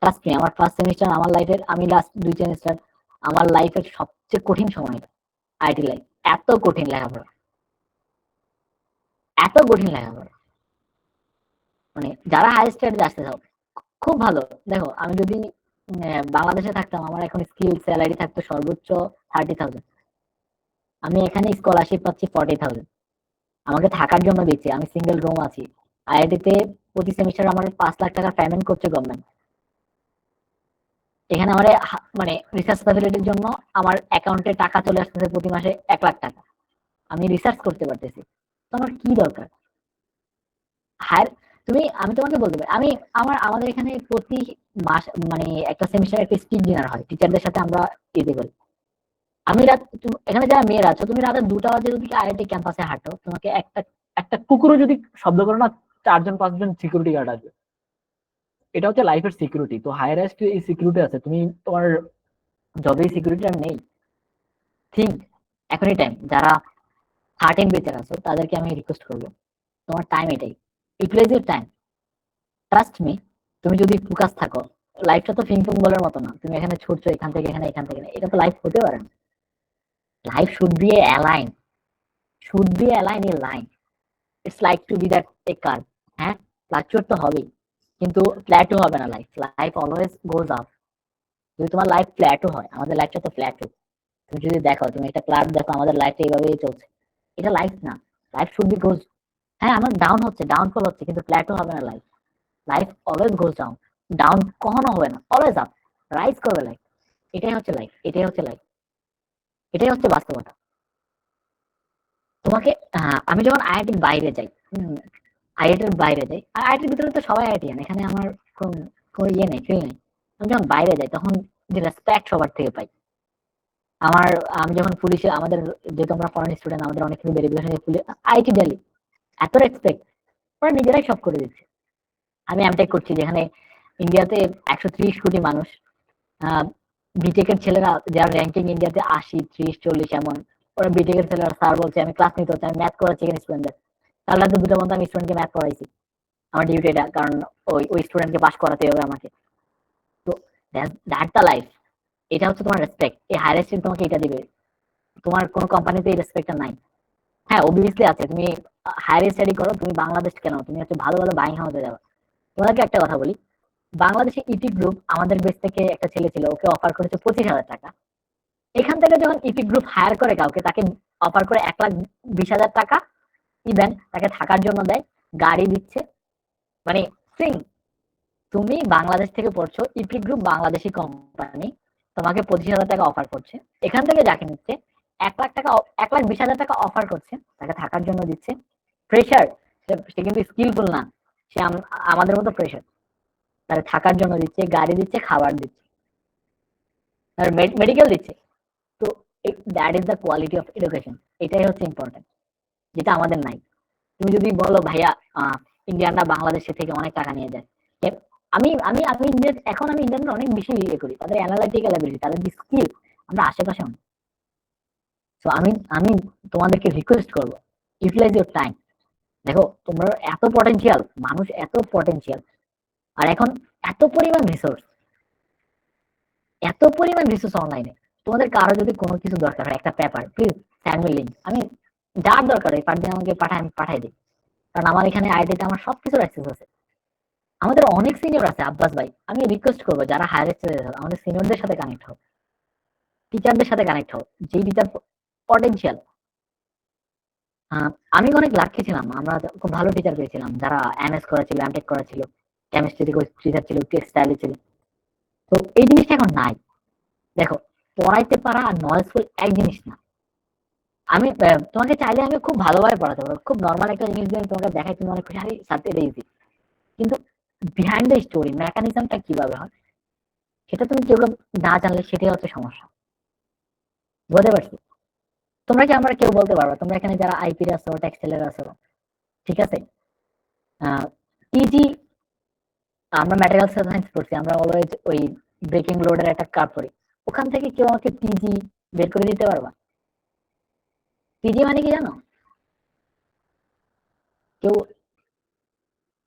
ট্রাস্ট মি, আমার ফার্স্ট সেমিস্টার, আমার লাইফের, আমি লাস্ট 2 সেমিস্টার, আমার লাইফের সবচেয়ে কঠিন সময় আইটি লাইফ। এত কঠিন লেখাপড়া, এত কঠিন লেখাপড়া, মানে যারা হাই স্টাডিতে আসতে চাও খুব ভালো। দেখো আমি যদি বাংলাদেশে থাকতাম, আমার এখন স্কিল স্যালারি থাকতো সর্বোচ্চ 30,000, আমি এখানে স্কলারশিপ পাচ্ছি 40,000, আমাকে থাকার জন্য দিচ্ছে, আমি সিঙ্গেল রুম আছি। আইআইটিতে প্রতি সেমিস্টার আমার 5 লাখ টাকা পেমেন্ট করছে গভর্নমেন্ট। এখানে আমার মানে রিসার্চ ফ্যাসিলিটির জন্য আমার অ্যাকাউন্টে টাকা চলে আসতেছে প্রতি মাসে 1 লাখ টাকা, আমি রিসার্চ করতে পারতেছি। তো আমার কি দরকার হায়ার, তুমি, আমি তোমাকে বলতে পারি, আমি আমাদের এখানে প্রতি মাস, মানে একটা সেমিস্টার একটা স্পিড ডিনার হয় টিচারদের সাথে, আমরা ইয়ে করি। আমি রাত, এখানে যারা মেয়েরা আছো, তুমি রাতে 2টা বাজে যদি আইআইটি ক্যাম্পাসে হাঁটো, তোমাকে একটা একটা কুকুরও যদি শব্দ করো না, 4-5 জন সিকিউরিটি গার্ড আসবে। এটা হচ্ছে লাইফের সিকিউরিটি। তো হায়ার এই সিকিউরিটি আছে, তুমি তোমার জবে এই সিকিউরিটি আর নেই। থিঙ্ক এখনই টাইম, যারা 13 বেচার আছো তাদেরকে আমি রিকোয়েস্ট করবো, তোমার টাইম এটাই, utilise your time, trust me. তুমি যদি ফোকাস থাকো, লাইফটা তো ফিং ফং বলার মতো না, তুমি এখানে ছুটছো এখান থেকে এখানে, এখান থেকে এটা তো লাইফ হতে পারে না। Life should be a align, should be align a line. It's like to be that a car. হ্যাঁ, ফ্লাকচুয়েট তো হবেই, কিন্তু প্ল্যাটও হবে না। Life life always goes up. যদি তোমার লাইফ ফ্ল্যাটও হয়, আমাদের লাইফটা তো ফ্ল্যাটও, তুমি যদি দেখো, তুমি একটা ক্লাব দেখো, আমাদের লাইফটা এইভাবেই চলছে, এটা লাইফ না। লাইফ শুড বি গোজ, হ্যাঁ আমার ডাউন হচ্ছে, ডাউনফল হচ্ছে, কিন্তু ফ্ল্যাটও হবে না লাইফ। লাইফ অলওয়েজ গোজ ডাউন, ডাউন কখনো হবে না, অলওয়েজ আপ, রাইজ করবে লাইফ। এটাই হচ্ছে লাইফ, এটাই হচ্ছে লাইফ, এটাই হচ্ছে বাস্তবতা। তোমাকে আমি যখন আইআইটির বাইরে যাই, আইআইটির বাইরে যাই, আর আইআইটির ভিতরে তো সবাই আইআইটিয়ান, এখানে আমার কোনো ইয়ে নেই, ফিল নেই। আমি যখন বাইরে যাই তখন যে রেসপেক্ট সবার থেকে পাই, আমার, আমি যখন পুলিশে, আমাদের যেহেতু আমরা ফরেন স্টুডেন্ট, আমাদের অনেক কিছু ভেরিফিকেশন, পুলিশ আইটি দিল্লি এত রেসপেক্ট, ওরা নিজেরাই সব করে দিচ্ছে। আমি এমটেক করছি, যেখানে ইন্ডিয়াতে 130 কোটি মানুষ, বিটেকের ছেলেরা যার র্যাঙ্কিং ইন্ডিয়াতে 80, 30, 40 এমন, ওরা বিটেকের ছেলেরা স্যার বলছে আমি ক্লাস নিতে হচ্ছে, আমি ম্যাথ করাচ্ছি এখানে স্টুডেন্টদের। কাল রাতে 2টা পর্যন্ত আমি স্টুডেন্টকে ম্যাথ পড়াইছি, আমার ডিউটি এটা, কারণ ওই স্টুডেন্টকে পাস করাতে হবে আমাকে। তো দ্যাট দ্য লাইফ, এটা হচ্ছে তোমার রেসপেক্ট। এই হায়ার স্টাডি তোমাকে এটা দিবে, তোমার কোনো কোম্পানিতে এই রেসপেক্টটা নাই। হ্যাঁ অবভিয়াসলি আছে, তুমি হায়ার স্টাডি করো, তুমি বাংলাদেশ কেন, তুমি হচ্ছে ভালো ভালো বাইং হাউসে যাবে। তোমাকে একটা কথা বলি, বাংলাদেশে ইটি গ্রুপ, আমাদের বেস থেকে একটা ছেলে ছিল, ওকে অফার করেছে 25,000 টাকা। এখান থেকে যখন ইটি গ্রুপ হায়ার করে কাউকে, তাকে অফার করে 1,20,000 টাকা, ইভেন তাকে থাকার জন্য দেয়, গাড়ি দিচ্ছে, মানে সিং, তুমি বাংলাদেশ থেকে পড়ছো, ইপি গ্রুপ বাংলাদেশি কোম্পানি, তোমাকে 25,000 টাকা অফার করছে, এখান থেকে যাকে নিচ্ছে 1 লাখ টাকা, 1,20,000 টাকা অফার করছে, তাকে থাকার জন্য দিচ্ছে। প্রেশার, সে কিন্তু স্কিলফুল না, সে আমাদের মতো প্রেশার, তার থাকার জন্য দিচ্ছে, গাড়ি দিচ্ছে, খাবার দিচ্ছে, আর মেডিকেল দিচ্ছে। তো that is the quality of education, এটাই হচ্ছে ইম্পর্টেন্ট, যেটা আমাদের নাই। তুমি যদি বলো ভাইয়া ইন্ডিয়ানরা বাংলাদেশে থেকে অনেক টাকা নিয়ে যায়, আমি আমি আমি ইন্ডিয়ান, এখন আমি ইন্ডিয়ানরা অনেক বেশি ইয়ে করি, তাদের অ্যানালাইটিক্যাল অ্যাবিলিটি, তাদের যে স্কিল, আমরা আশেপাশে তো আমি আমি তোমাদেরকে রিকোয়েস্ট করব, ইউটিলাইজ ইউর টাইম। দেখো তোমরা এত পটেনশিয়াল মানুষ, এত পটেনশিয়াল, আর এখন এত পরিমাণ রিসোর্স, এত পরিমাণ রিসোর্স অনলাইনে। তোমাদের কারো যদি কোনো কিছু দরকার হয়, একটা paper, please sand me link. আমি যার দরকার হয় পার দিন আমাকে পাঠায়, আমি পাঠাই দিই। কারণ আমার এখানে আইডিতে আমার সবকিছুর অ্যাক্সেস আছে। আমাদের অনেক সিনিয়র আছে আব্বাস ভাই, আমি রিকোয়েস্ট করবো যারা হায়ার স্টাডিজ আমাদের সিনিয়রদের সাথে কানেক্ট হও, টিচারদের সাথে কানেক্ট হও, যেই টিচার পটেনশিয়াল। আমি অনেক লাকি ছিলাম, আমরা খুব ভালো টিচার পেয়েছিলাম যারা এমএস করা ছিল, এমটেক করা ছিল, কেমিস্ট্রি টিচার ছিল, টেক্সটাইলে ছিল। তো এই জিনিসটা এখন নাই। দেখো, পড়াইতে পারা আর নলেজফুল এক জিনিস না। আমি তোমাকে চাইলে আমি খুব ভালোভাবে পড়াতে পারবো, খুব নর্মাল একটা জিনিস দিয়ে আমি তোমাকে দেখাই, তুমি অনেক খুশি, আরে সাথে এটা ইজি। কিন্তু বিহাইন্ড দ্য স্টোরি মেকানিজমটা কিভাবে হয় সেটা তুমি কেউ না জানলে সেটাই হচ্ছে সমস্যা। বুঝতে পারছি। তোমরা কি আমরা কেউ বলতে পারবা, তোমরা এখানে যারা আইপি আছো, টেক্সটাইলের আছো, ঠিক আছে, পিজি, আমরা ম্যাটেরিয়াল সায়েন্স পড়ছি, আমরা অলওয়েজ ওই ব্রেকিং লোডের একটা কাপ করি। ওখান থেকে কেউ আমাকে পিজি বের করে দিতে পারবা? পিজি মানে কি জানো? কেউ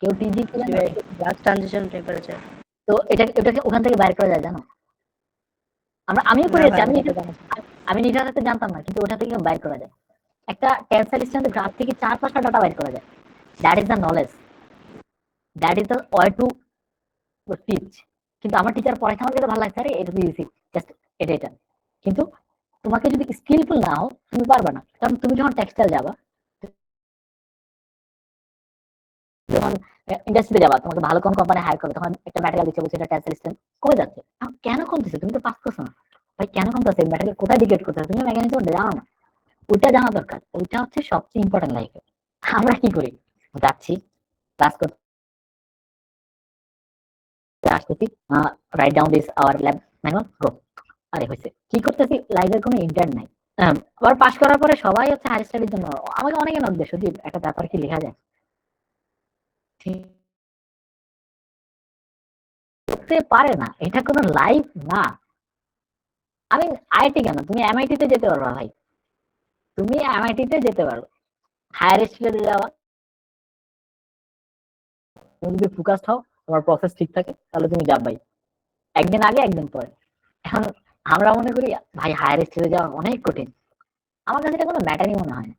কেউ পিজি কি জানো? Glass transition temperature. তো এটাকে ওখান থেকে বাইর করা যায় জানো? আমিও না করেছি, ভাই, আমি এটা জানি না। আমি নিজের হাতে জানতাম না, কিন্তু ওটা থেকে বাইর করা যায়। একটা টেন্সাইল স্ট্রেংথ গ্রাফ থেকে 4-5টা ডাটা বাইর করা যায়। That is the knowledge, that is the way to teach. কিন্তু আমার টিচার পড়াইতে আমাকে ভালো লাগছে, আরে এটা তো ইজি, জাস্ট এটা এটা। কিন্তু তোমাকে যদি স্কিলফুল না হও তুমি পারবে না। কারণ তুমি যখন টেক্সটাইল যাবা, যখন ইন্ডাস্ট্রিতে যাবা, তোমাকে ভালো কোন কোম্পানি হায়ার করবে, তখন একটা ম্যাটেরিয়াল দিচ্ছে, বলছে এটা টেন্সাইল স্ট্রেংথ কমে যাচ্ছে। কেন কমতেছে? তুমি তো পাস করছো না ভাই, কেন কমতেছে? ম্যাটেরিয়াল কোথায় ডিগ্রেড করতেছে তুমি মেকানিজম জানো না। ওইটা জানা দরকার, ওইটা হচ্ছে সবচেয়ে ইম্পর্টেন্ট লাইফে। আমরা কি করি, যাচ্ছি ক্লাস করতে, আসতেছি, write down this our lab manual, go. আরে হয়েছে, কি করতেছি, লাইভের কোনো ইন্টার্ন নাই। আবার পাস করার পরে সবাই হচ্ছে হায়ার স্টাডির জন্য আমাকে অনেকে নক দেয়, সত্যি একটা ব্যাপার কি লেখা যায়, করতে পারে না, এটা কোনো লাইফ না। আমি আইআইটি কেন, তুমি এমআইটি তে যেতে পারবা ভাই, তুমি এমআইটি তে যেতে পারো। হায়ার স্টাডিতে যাওয়া, তুমি যদি ফোকাসড হও, তোমার প্রসেস ঠিক থাকে, তাহলে তুমি যাবাই, একদিন আগে একদিন পরে। এখন আমরা মনে করি ভাই হায়ার স্টাডিতে যাওয়া অনেক কঠিন। আমার কাছে এটা কোনো ম্যাটারই মনে হয় না।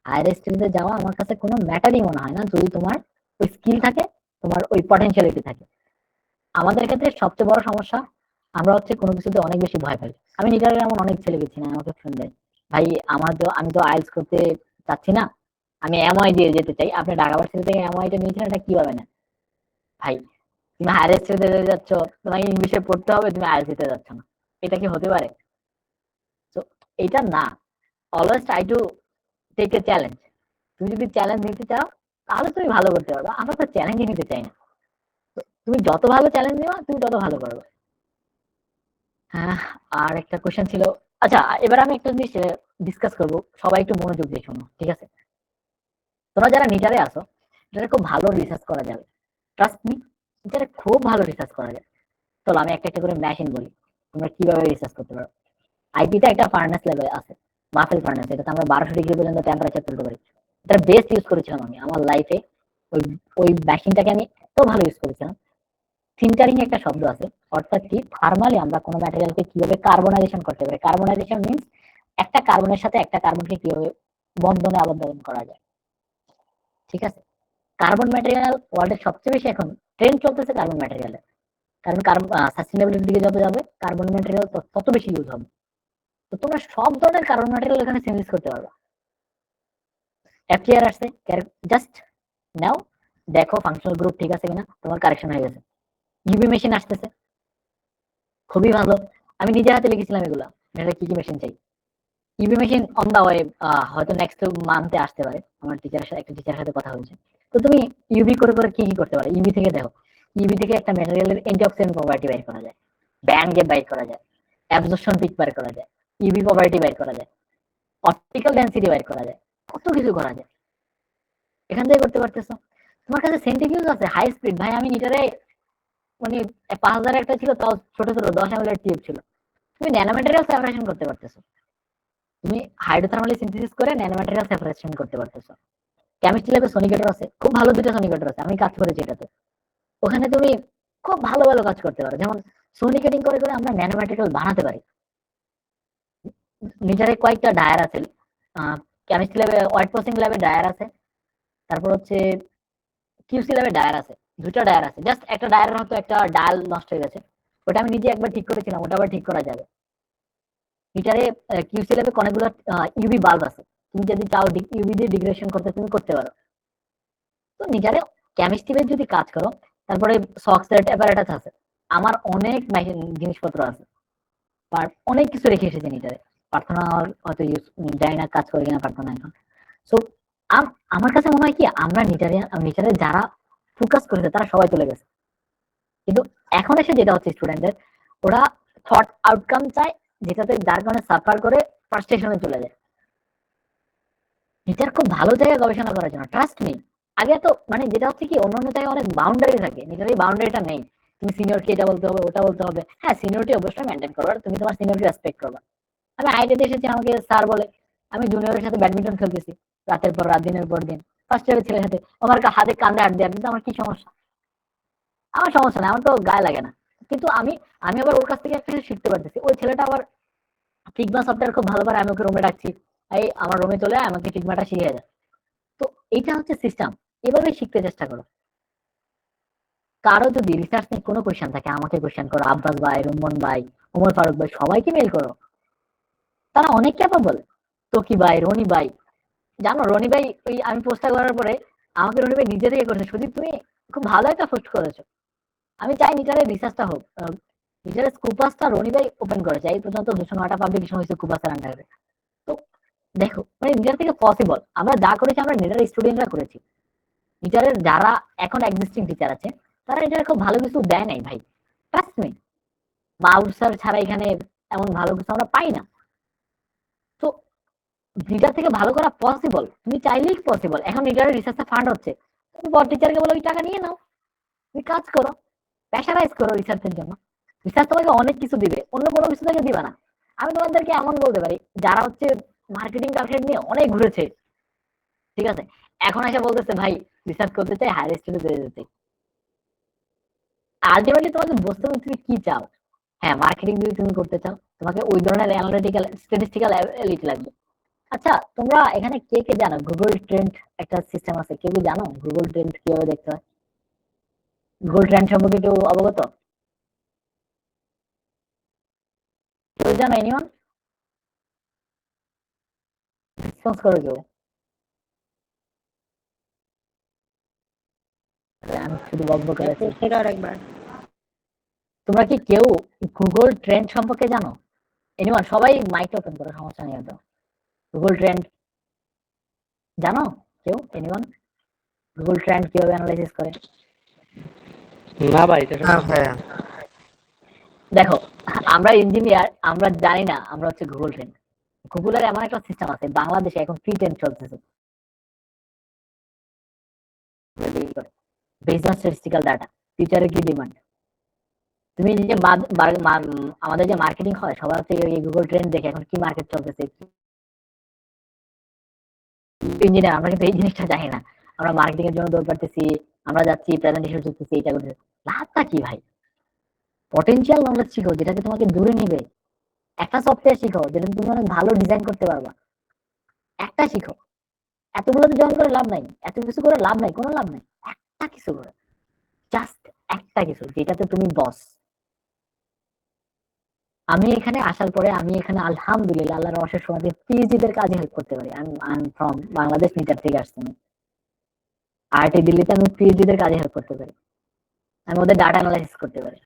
হায়ার স্টাডিতে যাওয়া আমার কাছে কোনো ম্যাটারই মনে হয় না, যদি তোমার ওই স্কিল থাকে, তোমার ওই পটেনশিয়ালিটি থাকে। আমাদের ক্ষেত্রে সবচেয়ে বড় সমস্যা, আমরা হচ্ছে কোনো কিছুতে অনেক বেশি ভয় পাই। আমি নিজের এমন অনেক ছেলে গেছি না, আমাকে ফোন দেয়, ভাই আমি তো আইএলটিএস করতে চাচ্ছি না, আমি এমআই দিয়ে যেতে চাই, আপনি ঢাকা ভার্সিটি থেকে এমআইটা নিয়েছেন, এটা কিভাবে না? ভাই তুমি হায়ার স্টাডিতে যাচ্ছ, তোমাকে ইংলিশে পড়তে হবে, তুমি আইএলটিএস দিতে যাচ্ছ না, এটা কি হতে পারে? তো এটা না, always try to take a challenge. তুমি যদি চ্যালেঞ্জ নিতে চাও তাহলে তুমি ভালো করতে পারবে, আমরা তো চ্যালেঞ্জই নিতে চাই না। তুমি যত ভালো চ্যালেঞ্জ নিবা তুমি তত ভালো করবে। হ্যাঁ, আর একটা কোশ্চেন ছিল। আচ্ছা, এবার আমি একটা জিনিস ডিসকাস করব, সবাই একটু মনোযোগ দিয়ে শোনো, ঠিক আছে? তোমরা যারা নিটারে আসো, এটা খুব ভালো রিসার্চ করা যাবে, ট্রাস্ট মি, এটা খুব ভালো রিসার্চ করা যায়। চলো আমি একটা একটা করে মেশিন বলি, তোমরা কিভাবে রিসার্চ করতে পারো। আইপিটা একটা ফার্নেস লেভেলে আছে, মাফেল ফার্নেস, এটাতে আমরা 1200 ডিগ্রি পর্যন্ত টেম্পারেচার তুলতে পারি। এটার বেস্ট ইউজ করেছিলাম আমি আমার লাইফে। ওই ওই মেশিনটাকে আমি এত ভালো ইউজ করেছিলাম। সিন্টারিং একটা শব্দ আছে, অর্থাৎ কি, থার্মালি আমরা কোনো ম্যাটেরিয়ালকে কিভাবে কার্বনাইজেশন করতে পারি। কার্বনাইজেশন মিন্স একটা কার্বনের সাথে একটা কার্বনকে কিভাবে বন্ধনে আবদ্ধ করা যায়, ঠিক আছে? কার্বন ম্যাটেরিয়াল ওয়ার্ল্ডের সবচেয়ে বেশি এখন ট্রেন্ড চলতেছে কার্বন ম্যাটেরিয়ালে। কারণ কার্বন সাস্টেইনেবিলিটির দিকে যত যাবে, কার্বন ম্যাটেরিয়াল তত বেশি ইউজ হবে। তো তোমরা সব ধরনের কার্বন ম্যাটেরিয়াল এখানে সিনথেসিস করতে পারবা। এফটিআর আসছে, জাস্ট নাও, দেখো ফাংশনাল গ্রুপ ঠিক আছে কিনা, তোমার কারেকশন হয়ে গেছে। ইউবি মেশিন আসতেছে, খুবই ভালো। আমি নিজের হাতে লিখেছিলাম এগুলা, এটা কি কি মেশিন চাই। UV machine on the way, হয়তো নেক্সট মান্থে আসতে পারে। আমার একটা টিচারের সাথে কথা হয়েছে। তো তুমি ইউবি করে করে কি কি করতে পারো, ইউবি থেকে দেখো। ইউবি থেকে একটা ম্যাটেরিয়ালের অ্যান্টিঅক্সিডেন্ট প্রপার্টি বের করা যায়, ব্যান্ড গ্যাপ বের করা যায়, অ্যাবজর্পশন পিক বের করা যায়, ইউবি প্রপার্টি বের করা যায়, অপটিক্যাল ডেনসিটি বের করা যায়, কত কিছু করা যায় এখান থেকে করতে পারতেছো। তোমার কাছে সেন্ট্রিফিউজ আছে, হাই স্পিড, ভাই আমি নিটারে মানে 5000 একটা ছিল, তাও ছোট ছোট 10 ml এর টিউব ছিল, তুমি ন্যানোমিটারেও সেপারেশন করতে পারতেছো। তুমি হাইড্রোথার্মালি সিনথেসিস করে ন্যানোম্যাটেরিয়াল সেপারেশন করতে পারতেছো। কেমিস্ট্রি ল্যাবে সনিকেটর আছে, খুব ভালো দুটো সনিকেটর আছে, আমি কাজ করেছি এটাতে। ওখানে তুমি খুব ভালো ভালো কাজ করতে পারো, যেমন সনিকেটিং করে করে আমরা ন্যানোম্যাটেরিয়াল বানাতে পারি। মিটারে কয়েকটা ডায়ার আছে, কেমিস্ট্রি ল্যাবে ওয়াইট প্রসেসিং ল্যাবে ডায়ার আছে, তারপর হচ্ছে কিউসি ল্যাবে ডায়ার আছে, দুটো ডায়ার আছে। জাস্ট একটা ডায়ারের হয়তো একটা ডায়াল নষ্ট হয়ে গেছে, ওটা আমি নিজে একবার ঠিক করেছিলাম, ওটা আবার ঠিক করা যাবে। মিটারে কিউসি ল্যাবে অনেকগুলো ইউভি বাল্ব আছে, তুমি যদি চাও ইউভি দিয়ে ডিগ্রেডেশন করতে তুমি করতে পারো। তো মিটারে কেমিস্ট্রি যদি কাজ করো, তারপরে সক্সেট অ্যাপারেটাস আছে, আমার অনেক জিনিসপত্র আছে, অনেক কিছু রেখে এসেছি মিটারে। প্রার্থনা হয়তো জানি না কাজ করে কিনা প্রার্থনা এখন। সো আমার কাছে মনে হয় কি আমরা নিটারে যারা ফোকাস করেছে তারা সবাই চলে গেছে, কিন্তু এখন এসে যেটা হচ্ছে স্টুডেন্টদের, ওরা থট আউটকাম চায়, যেটাতে যার কারণে সাফার করে ফ্রাস্ট্রেশনে চলে যায়। নিটার খুব ভালো জায়গায় গবেষণা করার জন্য, ট্রাস্ট মি। আগে তো মানে যেটা হচ্ছে কি অন্যান্য জায়গায় অনেক বাউন্ডারি থাকে, নিটার এই বাউন্ডারিটা নেই। তুমি সিনিয়রকে এটা বলতে হবে ওটা বলতে হবে, হ্যাঁ সিনিয়রিটি অবশ্যই মেনটেন করো, তুমি তোমার সিনিয়রকে রেসপেক্ট করবে। আমি আইডিতে এসেছি, আমাকে স্যার বলে, আমি জুনিয়রের সাথে ব্যাডমিন্টন খেলতেছি রাতের পর রাত, দিনের পর দিন, ফার্স্ট ইয়ারের ছেলের সাথে আমার হাতে কান্দে হাত দেওয়া, কিন্তু আমার কি সমস্যা? আমার সমস্যা নেই, আমার তো গায়ে লাগে না। কিন্তু আমি আমি আবার ওর কাছ থেকে একটা কিছু শিখতে পারতেছি। ওই ছেলেটা আবার ফিগমা সফটওয়্যার খুব ভালো পারে, আমি ওকে রুমে ডাকছি, এই আমার রুমে চলে আয়, আমাকে ফিগমাটা শিখিয়ে যায়। তো এইটা হচ্ছে সিস্টেম, এভাবেই শিখতে চেষ্টা করো। কারো যদি রিসার্চ নিয়ে কোনো কোয়েশ্চেন থাকে আমাকে কোয়েশ্চেন করো, আব্বাস ভাই, রুম্মন ভাই, ওমর ফারুক ভাই, সবাইকে মেল করো, তারা অনেক ক্যাপাবল। তকি ভাই, রনি ভাই, জানো রনি ভাই ওই আমি পোস্টটা করার পরে আমাকে রনি ভাই নিজে থেকে করেছে, সুদীপ তুমি খুব ভালো একটা পোস্ট করেছো। আমি চাই নিটারের রিসার্চটা হোক, নিটারের স্কুপাসটা রনি ভাই ওপেন করেছে, এই পর্যন্ত 209টা পাবলিকেশন হয়েছে স্কুপাসের আন্ডারে। তো দেখো মানে নিটার থেকে পসিবল, আমরা যা করেছি আমরা নিটার স্টুডেন্টরা করেছি। নিটারের যারা এখন এক্সিস্টিং টিচার আছে তারা নিটারে খুব ভালো কিছু দেয় নাই ভাই, ট্রাস্ট মি। মাউস স্যার ছাড়া এখানে এমন ভালো কিছু আমরা পাই না। তো নিটার থেকে ভালো করা পসিবল, তুমি চাইলেই পসিবল। এখন নিটারের রিসার্চটা ফান্ড হচ্ছে, তুমি বড় টিচারকে বলো ওই টাকা নিয়ে নাও, তুমি কাজ করো, প্রেশারাইজ করো রিসার্চের জন্য। রিসার্চ তোমাকে অনেক কিছু দিবে, অন্য কোনো কিছু থেকে দিবে না। আমি তোমাদেরকে এমন বলতে পারি, যারা হচ্ছে মার্কেটিং টার্গেট নিয়ে অনেক ঘুরেছে, ঠিক আছে, এখন এসে বলতেছে ভাই রিসার্চ করতে চাই, হায়ার স্টাডিজে যেতে চাই। আলটিমেটলি তোমাকে বুঝতে হবে তুমি কি চাও। হ্যাঁ, মার্কেটিং যদি তুমি করতে চাও, তোমাকে ওই ধরনের অ্যানালিটিক্যাল স্ট্যাটিস্টিক্যাল এবিলিটি লাগবে। আচ্ছা, তোমরা এখানে কে কে জানো গুগল ট্রেন্ড একটা সিস্টেম আছে, কেউ কি জানো গুগল ট্রেন্ড কিভাবে দেখতে হয়? গুগল ট্রেন্ড সম্পর্কে কেউ অবগত? কেউ জানো? এনিওয়ান রেসপন্স করো কেউ? আমি শুধু বকবক করেছি। সেটা আরেকবার। তোমরা কি কেউ গুগল ট্রেন্ড সম্পর্কে জানো? এনিওয়ান, সবাই মাইক ওপেন করো, সমস্যা নেই তো। গুগল ট্রেন্ড জানো কেউ? এনিওয়ান, গুগল ট্রেন্ড কিভাবে অ্যানালাইসিস করে? না ভাই, না ভাইয়া। দেখো, আমরা ইঞ্জিনিয়ার, আমরা জানি না আমরা হচ্ছে গুগল ট্রেন্ড। গুগলের এমন একটা সিস্টেম আছে, বাংলাদেশে এখন ফ্রি ট্রেন্ড চলতেছে বেসড অন স্ট্যাটিস্টিক্যাল ডাটা, ফিউচারের কি ডিমান্ড। তুমি যে আমাদের যে মার্কেটিং হয় সবার হচ্ছে এই গুগল ট্রেন্ড দেখে এখন কি মার্কেট চলতেছে। ইঞ্জিনিয়ার আমরা কিন্তু এই জিনিসটা জানি না, আমরা মার্কেটিং এর জন্য দৌড় পারতেছি, আমরা যাচ্ছি প্রেজেন্টেশন করতেছি, এটা করতেছি। লাভটা কি ভাই? পটেনশিয়াল নলেজ শিখো যেটাকে তোমাকে দূরে নিবে। একটা সফটওয়্যার শিখো যেটা তুমি অনেক ভালো ডিজাইন করতে পারবা, একটা শিখো। এতগুলোতে জয়েন করে লাভ নাই, এত কিছু করে লাভ নাই, কোনো লাভ নাই। একটা কিছু করে, জাস্ট একটা কিছু যেটাতে তুমি বস। আমি এখানে আসার পরে আমি এখানে আলহামদুলিল্লাহ আল্লাহর অশেষ সমাধি পিএইচডি দের কাজে হেল্প করতে পারি। আমি ফ্রম বাংলাদেশ নিটার থেকে আসছি, আমি আইআইটি দিল্লিতে আমি পিএইচডি দের কাজে হেল্প করতে পারি, আমি ওদের ডাটা অ্যানালাইসিস করতে পারি।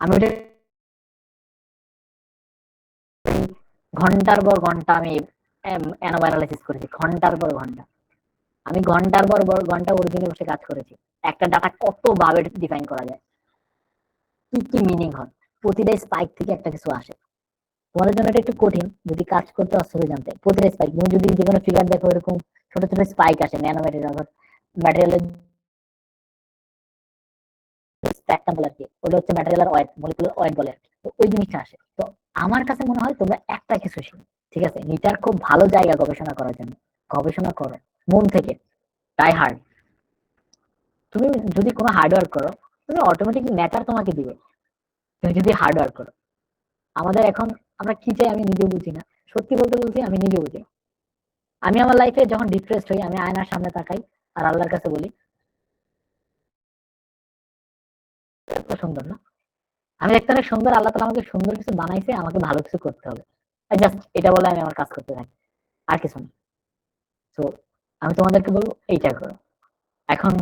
আমি ওটা ঘন্টার পর ঘন্টা আমি অ্যানালাইসিস করেছি, ঘন্টার পর ঘন্টা। আমি ঘন্টার পর ঘন্টা অরিজিনে বসে কাজ করেছি। একটা ডাটা কত ভাবে ডিফাইন করা যায়, কি কি মিনিং হয়, প্রতিটা স্পাইক থেকে একটা কিছু আসে। তোমাদের জন্য এটা একটু কঠিন যদি কাজ করতে অসুবিধা জানতে। প্রতিটা স্পাইক তুমি যদি যে কোনো ফিগার দেখো, এরকম ছোট ছোট স্পাইক আসে, ন্যানো ম্যাটেরিয়াল ম্যাটেরিয়ালের স্প্যাকট্রাম বলে আর কি, ওটা হচ্ছে ম্যাটেরিয়াল ওয়েট, মলিকুলার ওয়েট বলে আর কি। তো ওই জিনিসটা আসে। তো আমার কাছে মনে হয় তোমরা একটা কিছু শিখো, ঠিক আছে? নিটার খুব ভালো জায়গা গবেষণা করার জন্য। গবেষণা করো মন থেকে, ট্রাই হার্ড। তুমি যদি কোনো হার্ড ওয়ার্ক করো, তুমি অটোমেটিকলি ম্যাটার তোমাকে দিবে। তুমি যদি হার্ড ওয়ার্ক করো, আমাদের এখন আমরা কি চাই আমি নিজেও বুঝি না। সত্যি বলতে বলছি আমি নিজে বুঝি না। আমি আমার লাইফে যখন ডিপ্রেসড হই, আমি আয়নার সামনে তাকাই আর আল্লাহর কাছে বলি, এত সুন্দর না? আমি দেখতে অনেক সুন্দর, আল্লাহ তালা আমাকে সুন্দর কিছু বানাইছে, আমাকে ভালো কিছু করতে হবে। জাস্ট এটা বলে আমি আমার কাজ করতে থাকি, আর কিছু না। তো আমি তোমাদেরকে বলবো এইটা করো। এখন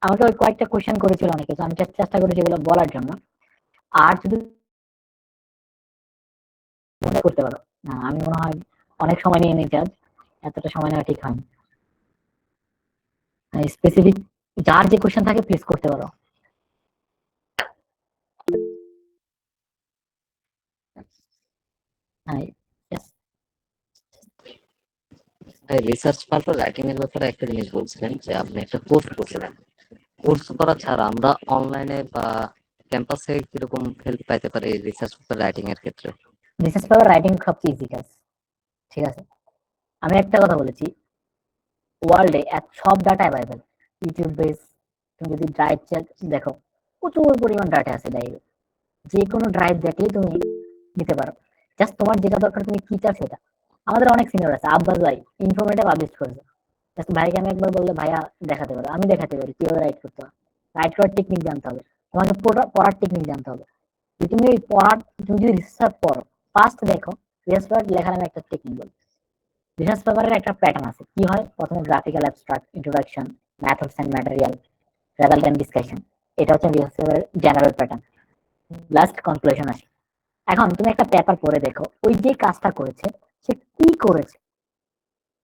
আমাকে ওই কয়েকটা কোয়েশ্চেন করেছিল অনেকে, তো আমি চেষ্টা করেছি এগুলো বলার জন্য। আর যদি মনে করতে পারো, না আমি মনে হয় অনেক সময় নিয়ে নিতে, আজ এতটা সময় নেওয়া ঠিক হয়নি। স্পেসিফিক যার যে কোয়েশ্চেন থাকে প্লিজ করতে পারো। হ্যাঁ, yes. রিসার্চ পারপাস রাইটিং এর ব্যাপারে একটা জিনিস বলছিলেন যে আপনি একটা কোর্স করছিলেন। কোর্স করা ছাড়া আমরা অনলাইনে বা ক্যাম্পাসে কিরকম হেল্প পাইতে পারি রিসার্চ পেপার রাইটিং এর ক্ষেত্রে? রিসার্চ পেপার রাইটিং সবচেয়ে ইজি কাজ, ঠিক আছে? আমি একটা কথা বলেছি, ওয়ার্ল্ডে সব ডাটা অ্যাভেলেবেল, ইউটিউব বেস। তুমি যদি ড্রাইভ দেখো, প্রচুর পরিমাণ ডাটা আছে ড্রাইভে। যে কোনো ড্রাইভ দেখলেই তুমি নিতে পারো। জাস্ট তোমার যেটা দরকার তুমি কি চাও সেটা। আমাদের অনেক সিনিয়র আছে, আব্বাস ভাই ইনফরমেটিভ পাবলিশ করেছে। জাস্ট ভাইকে আমি একবার বললে ভাইয়া দেখাতে পারো, আমি দেখাতে পারি কিভাবে রাইট করতে হবে। রাইট করার টেকনিক জানতে হবে, তোমাকে পড়ার টেকনিক জানতে হবে। যদি তুমি ওই পড়ার, তুমি যদি রিসার্চ পড়ো, ফার্স্ট দেখো, রিসার্চ লেখার আমি একটা টেকনিক বলি। রিসার্চ পেপারের একটা প্যাটার্ন আছে, কি হয়? প্রথমে graphical abstract, introduction, methods and material, result and discussion. এটা হচ্ছে রিসার্চ পেপারের জেনারেল প্যাটার্ন। লাস্ট কনক্লুশন আসে। এখন তুমি একটা পেপার পড়ে দেখো, ওই যে কাজটা করেছে সে কি করেছে।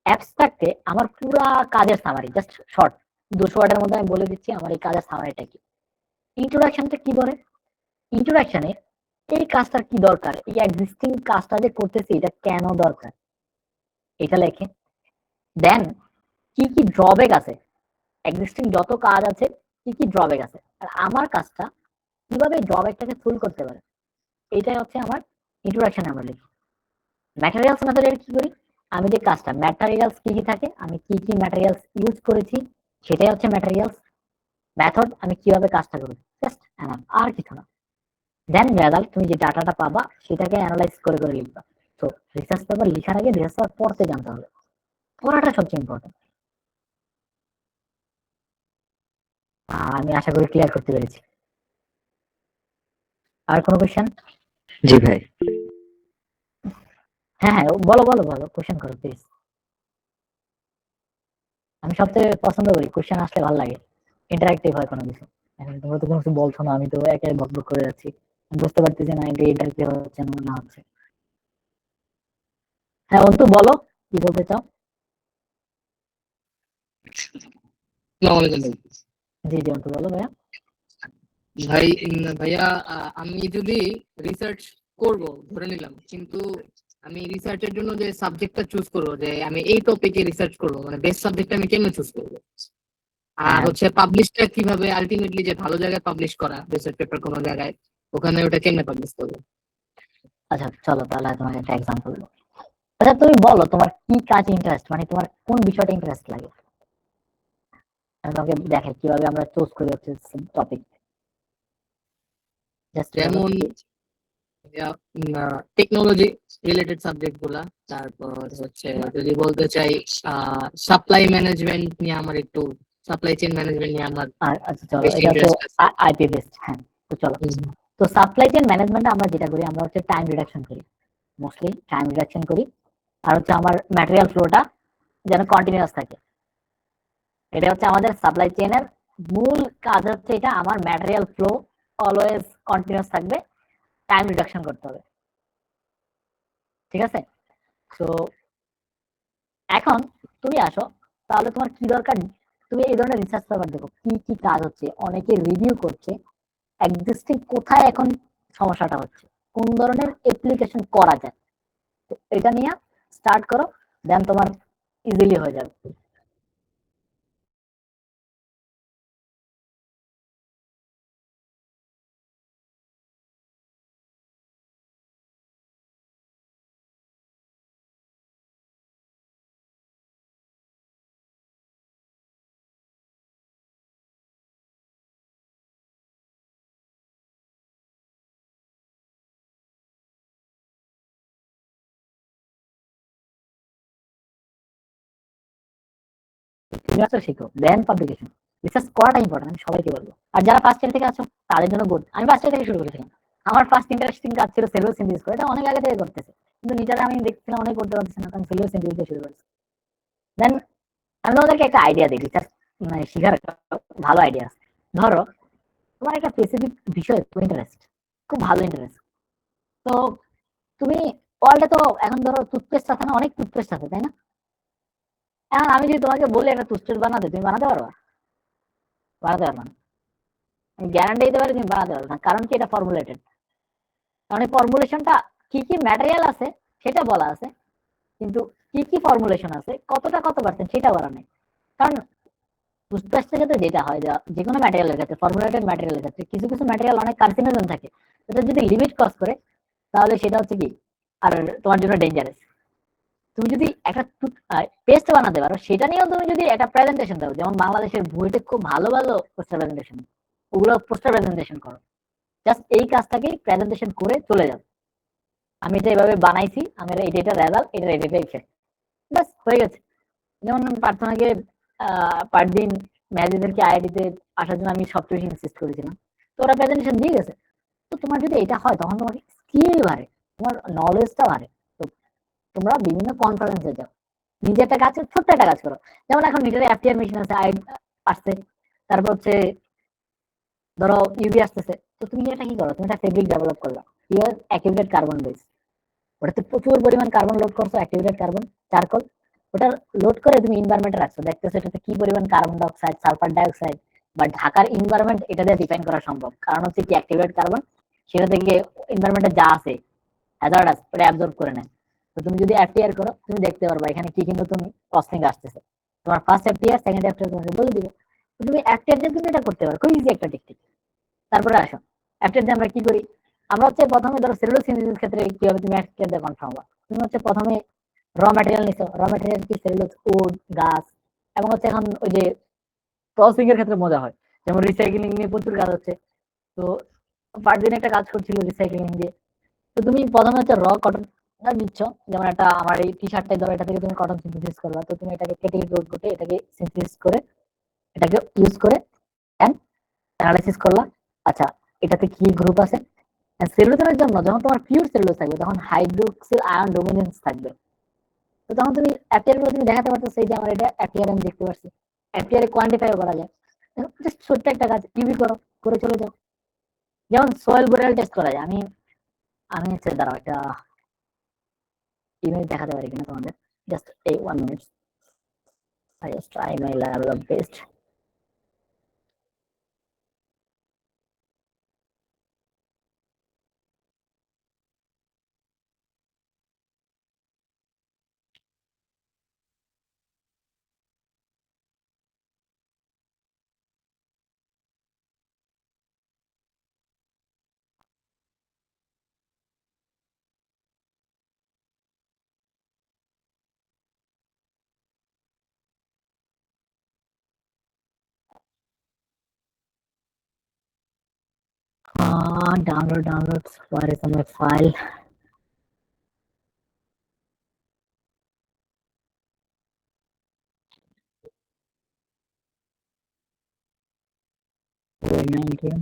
অ্যাবস্ট্রাক্টে আমার পুরা কাজের সামারি, জাস্ট শর্ট 200 ওয়ার্ডের মধ্যে আমি বলে দিচ্ছি আমার এই কাজের সামারিটা কি। ইন্ট্রোডাকশনটা কি বলে? ইন্ট্রোডাকশনে এই কাজটার কি দরকার, এই এক্সিস্টিং কাজটা যে করতেছি এটা কেন দরকার, এটা লেখে। দেন কি কি ড্রব্যাক আছে, এক্সিস্টিং যত কাজ আছে কি কি ড্রব্যাক আছে, আর আমার কাজটা কিভাবে ড্রব্যাকটাকে ফুল করতে পারে, এটাই হচ্ছে আমার ইন্ট্রোডাকশনে আমরা লিখি। ম্যাটেরিয়ালস মেথডের কি করি, আমি যে কাজটা, ম্যাটেরিয়ালস কি কি থাকে, আমি কি কি ম্যাটেরিয়ালস ইউজ করেছি, সেটাই হচ্ছে ম্যাটেরিয়ালস। মেথড, আমি কিভাবে কাজটা করি, জাস্ট আর কিছু না। দেন রেজাল্ট, তুমি যে ডাটাটা পাবা সেটাকে অ্যানালাইজ করে করে লিখবা। তো রিসার্চ পেপার লিখার আগে রিসার্চ পেপার পড়তে জানতে হবে, পড়াটা সবচেয়ে ইম্পর্টেন্ট। আমি আশা করি ক্লিয়ার করতে পেরেছি। আর কোনো কোয়েশ্চেন? জি ভাই। হ্যাঁ হ্যাঁ, বলো বলো বলো, কোয়েশ্চেন করো প্লিজ। আমি সবচেয়ে পছন্দ করি কোয়েশ্চেন আসলে, ভালো লাগে, ইন্টারাক্টিভ হয় কোনো কিছু। এখন তোমরা তো কোনো কিছু বলছো না, আমি তো একে বক বক করে যাচ্ছি, আমি বুঝতে পারতেছি না এটা ইন্টারাক্টিভ হচ্ছে না না হচ্ছে। হ্যাঁ অন্তু বলো, কি বলতে চাও? আসসালামু আলাইকুম ভাই। জি জি অন্তু বলো ভাইয়া। ভাইয়া, আমি যদি রিসার্চ করব ধরে নিলাম, কিন্তু আমি রিসার্চের জন্য যে সাবজেক্টটা চুজ করব, যে আমি এই টপিকে রিসার্চ করব, মানে বেস্ট সাবজেক্ট আমি কেমনে চুজ করব? আর হ্যাঁ হচ্ছে পাবলিশটা কিভাবে আলটিমেটলি, যে ভালো জায়গায় পাবলিশ করা রিসার্চ পেপার কোনো জায়গায়, ওখানে ওটা কেমনে পাবলিশ করবো? আচ্ছা চলো তাহলে তোমাকে একটা এক্সাম্পল দেবো। আচ্ছা তুমি বলো তোমার কি কাজে ইন্টারেস্ট, মানে তোমার কোন বিষয়টা ইন্টারেস্ট লাগে, আমি তোমাকে দেখাই কিভাবে আমরা চুজ করি হচ্ছে টপিক। জাস্ট বলো। যেমন টেকনোলজি রিলেটেড সাবজেক্ট গুলা, তারপর হচ্ছে যদি বলতে চাই সাপ্লাই ম্যানেজমেন্ট নিয়ে আমার একটু, সাপ্লাই চেইন ম্যানেজমেন্ট নিয়ে আমার আর আচ্ছা চলো, বেশি এটা হচ্ছে ইন্টারেস্ট আছে। IP based. হ্যাঁ, তো চলো। তো সাপ্লাই চেইন ম্যানেজমেন্টে আমরা যেটা করি, আমরা হচ্ছে টাইম রিডাকশন করি, মোস্টলি টাইম রিডাকশন করি। আর হচ্ছে আমার ম্যাটেরিয়াল ফ্লোটা যেন কন্টিনিউয়াস থাকে, এটা হচ্ছে আমাদের সাপ্লাই চেইনের মূল কাজ। হচ্ছে এটা, আমার ম্যাটেরিয়াল ফ্লো অলওয়েজ কন্টিনিউয়াস থাকবে, টাইম রিডাকশন করতে হবে, ঠিক আছে? তো এখন তুমি আসো, তাহলে তোমার কি দরকার, তুমি এই ধরনের রিসার্চ পেপার দেখো কি কি কাজ হচ্ছে, অনেকে রিভিউ করছে, এক্সিস্টিং কোথায় এখন সমস্যাটা হচ্ছে, কোন ধরনের অ্যাপ্লিকেশন করা যায়, তো এটা নিয়ে স্টার্ট করো, দেন তোমার ইজিলি হয়ে যাবে। সিলেবাসটা শিখো, দেন পাবলিকেশন। রিসার্চ করাটা ইম্পর্টেন্ট, আমি সবাইকে বলবো। আর যারা ফার্স্ট ইয়ার থেকে আছো তাদের জন্য গুড। আমি ফার্স্ট ইয়ার থেকে শুরু করেছিলাম। আমার ফার্স্ট ইন্টারেস্টিং কাজ ছিল সেলুলোজ সিনথেসিস করা। এটা অনেক আগে থেকে করতেছে, কিন্তু নিজেরা আমি দেখছিলাম অনেক করতে পারতেছি না, কারণ সেলুলোজ সিনথেসিস দিয়ে শুরু করেছি। দেন আমি তোমাদেরকে একটা আইডিয়া দিই, রিসার্চ মানে শিখার একটা ভালো আইডিয়া আছে। ধরো তোমার একটা স্পেসিফিক বিষয়ে খুব ইন্টারেস্ট, খুব ভালো ইন্টারেস্ট। তো তুমি ওয়ার্ল্ডে তো এখন ধরো টুথপেস্ট আছে না, অনেক টুথপেস্ট আছে, তাই না? এখন আমি যদি তোমাকে বলি একটা টুথপেস্ট বানাতে, তুমি বানাতে পারবা? বানাতে পারবা না। আমি গ্যারান্টি দিতে পারি তুমি বানাতে পারবে না, কারণ কি এটা ফর্মুলেটেড। কারণ এই ফর্মুলেশনটা কি কি ম্যাটেরিয়াল আছে সেটা বলা আছে, কিন্তু কি কি ফর্মুলেশন আছে, কতটা কত পার্সেন্ট সেটা বলা নেই। কারণ টুথপেস্টের ক্ষেত্রে যেটা হয়, যে কোনো ম্যাটেরিয়ালের ক্ষেত্রে, ফর্মুলেটেড ম্যাটেরিয়ালের ক্ষেত্রে কিছু কিছু ম্যাটেরিয়াল অনেক কার্সিনোজেন থাকে। এটা যদি লিমিট ক্রস করে তাহলে সেটা হচ্ছে কি আর তোমার জন্য ডেঞ্জারাস। তুমি যদি একটা পেস্ট বানাতে পারো, সেটা নিয়েও তুমি যদি একটা প্রেজেন্টেশন দাও, যেমন বাংলাদেশের বুয়েটে খুব ভালো ভালো পোস্টার প্রেজেন্টেশন, ওগুলো পোস্টার প্রেজেন্টেশন করো। জাস্ট এই কাজটাকেই প্রেজেন্টেশন করে চলে যাও, আমি এটা এভাবে বানাইছি, আমার এটা রেজাল্ট, এটা ইফেক্ট, বাস হয়ে গেছে। যেমন প্রার্থনাকে পার দিন ম্যানেজারকে আইআইটিতে আসার জন্য আমি সবচেয়ে বেশি ইনসিস্ট করেছিলাম, তো ওরা প্রেজেন্টেশন দিয়ে গেছে। তো তোমার যদি এটা হয় তখন তোমার স্কিল বাড়ে, তোমার নলেজটা বাড়ে। তো তোমরা বিভিন্ন কনফারেন্সে যাও, নিজে একটা কাজ, ছোট্ট একটা কাজ করো। যেমন এখন নিজের এফটিআর মেশিন আছে, আসছে, তারপর হচ্ছে ধরো ইউভি আসতেছে, তো তুমি এটা কি করো, তুমি একটা ফেব্রিক ডেভেলপ করলো, ইয়ার অ্যাক্টিভেটেড কার্বন বেস, ওটাতে প্রচুর পরিমাণ কার্বন লোড করছো, অ্যাক্টিভেটেড কার্বন, চারকোল, ওটা লোড করে তুমি এনভায়রনমেন্টে রাখছো, দেখতেছো এটাতে কি পরিমাণ কার্বন ডাইঅক্সাইড, সালফার ডাইঅক্সাইড, বা ঢাকার এনভায়রনমেন্ট এটা দিয়ে ডিফাইন করা সম্ভব, কারণ হচ্ছে কি অ্যাক্টিভেটেড কার্বন সেটা থেকে এনভায়রনমেন্টে যা আছে হ্যাজার্ডাস ওটা অ্যাবজর্ব করে নেয়। তো তুমি যদি এফটিআর করো তুমি দেখতে পারবা এখানে কি কি নতুন কস্টিং আসতেছে, তোমার ফার্স্ট এফটিআর সেকেন্ড এফটিআর তোমাকে বলে দিবে। তুমি এফটিআর দিয়ে তুমি এটা করতে পারো, খুব ইজি একটা টেকনিক। তারপরে আসো এফটিআর দিয়ে আমরা কি করি, আমরা হচ্ছে প্রথমে ধরো সেলুলোজ সিনথেসিস ক্ষেত্রে কিভাবে তুমি এফটিআর দিয়ে কনফার্ম হবা, তুমি হচ্ছে প্রথমে র ম্যাটেরিয়াল নিছো, র ম্যাটেরিয়াল কি সেলুলোজ, উড, গাছ, এবং হচ্ছে এখন ওই যে প্রসেসিং এর ক্ষেত্রে মজা হয়, যেমন রিসাইক্লিং নিয়ে প্রচুর কাজ হচ্ছে। তো পার দিন একটা কাজ করছিল রিসাইক্লিং দিয়ে। তো তুমি প্রথমে হচ্ছে র কটন নিচ্ছ, যেমন একটা আমার এই টি শার্টটাই ধরো, এটা থেকে তুমি কটন সিনথেসিস করবা, তো তুমি এটাকে কেটে কেটে এটাকে সিনথেসিস করে এটাকে ইউজ করে অ্যানালাইসিস করলা। আচ্ছা এটাতে কি গ্রুপ আছে, সেলুলোজের জন্য যখন তোমার পিওর সেলুলোজ থাকবে তখন হাইড্রোক্সিল আয়ন ডোমিনেন্স থাকবে। তো তখন তুমি অ্যাপিয়ার গুলো তুমি দেখাতে পারতো সেই যে আমার এটা অ্যাপিয়ার আমি দেখতে পাচ্ছি, অ্যাপিয়ারে কোয়ান্টিফাই করা যায়। জাস্ট ছোট্ট একটা কাজ ইউভি করো, করে চলে যাও। যেমন সয়েল বোরেল টেস্ট করা যায়, আমি আমি হচ্ছে দাঁড়াও একটা ইমেজ দেখাতে পারি কিনা তোমাদের, জাস্ট এই 1 minute, I just try my level of best. Downloads. Where is my file? COVID-19.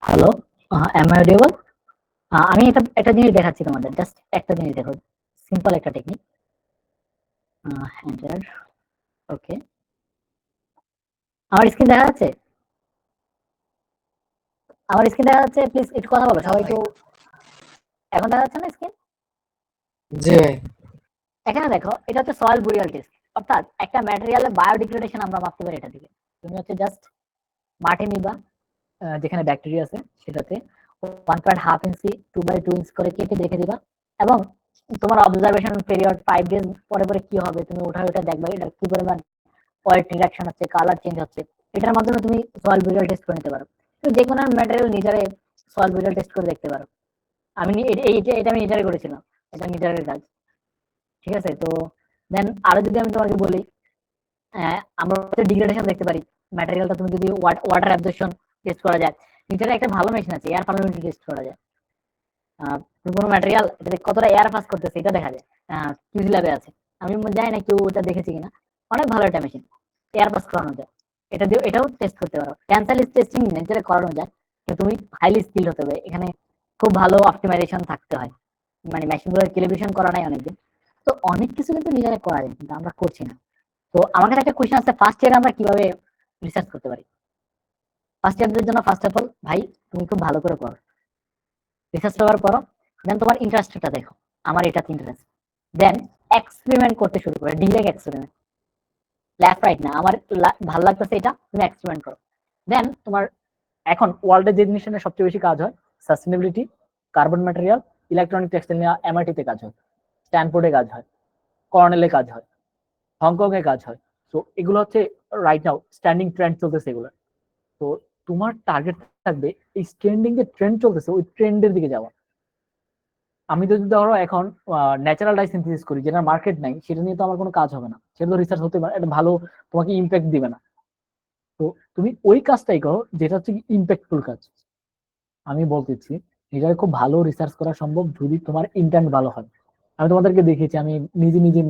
Hello, am I audible? আমি এটা একটা জিনিস দেখাচ্ছি তোমাদের, জাস্ট একটা জিনিস দেখো, সিম্পল একটা টেকনিক। এন্টার, ওকে, আমার স্ক্রিন দেখা যাচ্ছে, আমার স্ক্রিন দেখা যাচ্ছে, প্লিজ একটু কথা বলো সবাই একটু। এখন দেখা যাচ্ছে না স্ক্রিন? জি ভাই। এখানে দেখো এটা হচ্ছে সয়েল বুরিয়াল টেস্ট, অর্থাৎ একটা ম্যাটেরিয়ালের বায়োডিগ্রেডেশন আমরা মাপতে পারি এটা থেকে। তুমি হচ্ছে জাস্ট মাটি নিবা, যেখানে ব্যাকটেরিয়া আছে সেটাতে 1.5 ইঞ্চি 2x2 ইঞ্চ করে কেটে রেখে দিবা, এবং তোমার অবজারভেশন পিরিয়ড 5 ডেজ পরে পরে কি হবে তুমি ওটা দেখবা, এটা কি পরিমাণ ওয়েট রিডাকশন হচ্ছে, কালার চেঞ্জ হচ্ছে, এটার মাধ্যমে তুমি সয়েল বুরিয়াল টেস্ট করে নিতে পারো। তুমি যে কোনো ম্যাটেরিয়াল নিজেরে সয়েল বুরিয়াল টেস্ট করে দেখতে পারো। আমি এটা আমি নিজেরে করেছিলাম, এটা নিজের কাজ, ঠিক আছে? তো দেন আরো যদি আমি তোমাকে বলি, আমরা ডিগ্রেডেশন দেখতে পারি, ম্যাটেরিয়ালটা তুমি যদি ওয়াটার অ্যাবজর্পশন টেস্ট করা যায়। নিচের একটা ভালো মেশিন আছে, এয়ার পারমিটিভিটি টেস্ট করা যায়। কোনো ম্যাটেরিয়াল এটাতে কতটা এয়ার পাস করতেছে এটা দেখা যায়। কিউজি ল্যাবে আছে, আমি জানি না কেউ ওটা দেখেছি কিনা। অনেক ভালো একটা মেশিন, এয়ার পাস করানো যায়। এটা দিয়ে এটাও টেস্ট করতে পারো। টেনসাইল টেস্টিং নেচারে করানো যায়, কিন্তু তুমি হাইলি স্কিল হতে হবে। এখানে খুব ভালো অপটিমাইজেশন থাকতে হয়, মানে মেশিনগুলোর ক্যালিব্রেশন করা নাই অনেকদিন। তো অনেক কিছু কিন্তু নিজেরা করা যায়, কিন্তু আমরা করছি না। তো আমার কাছে একটা কোয়েশ্চেন আছে, ফার্স্ট ইয়ারে আমরা কিভাবে রিসার্চ করতে পারি? ফার্স্ট ইয়ারদের জন্য ফার্স্ট অফ অল ভাই, তুমি খুব ভালো করে পড়ো, রিসার্চ পেপার পড়ো, দেন তোমার ইন্টারেস্টটা দেখো, আমার এটাতে ইন্টারেস্ট, দেন এক্সপেরিমেন্ট করতে শুরু করো, ডিরেক্ট এক্সপেরিমেন্ট, লেফট রাইট না, আমার ভালো লাগতেছে এটা, তুমি এক্সপেরিমেন্ট করো। দেন তোমার এখন ওয়ার্ল্ডে যে জিনিস নিয়ে সবচেয়ে বেশি কাজ হয়, sustainability, carbon material, electronic textile নিয়ে এমআইটিতে কাজ হয়, স্ট্যানফোর্ডে কাজ হয়, কর্নেলে কাজ হয়, হংকং এ কাজ হয়। তো এগুলো হচ্ছে রাইট নাও স্ট্যান্ডিং ট্রেন্ড চলতেছে এগুলো। তো তোমার টার্গেট থাকবে এই স্ট্যান্ডিং যে ট্রেন্ড চলতেছে ওই ট্রেন্ডের দিকে যাওয়া। আমি যদি ধরো এখন ন্যাচারাল ডাই সিনথেসিস করি, যেটা মার্কেট নাই, সেটা নিয়ে তো আমার কোনো কাজ হবে না, সেটা তো রিসার্চ হতে পারে, এটা ভালো তোমাকে ইম্প্যাক্ট দিবে না। তো তুমি ওই কাজটাই করো যেটা হচ্ছে ইম্প্যাক্টফুল কাজ। আমি বলতেছি এটা খুব ভালো রিসার্চ করা সম্ভব যদি তোমার ইন্টেন্ট ভালো হয়। আমি তোমাদেরকে দেখিয়েছি, আমি নিজে নিজে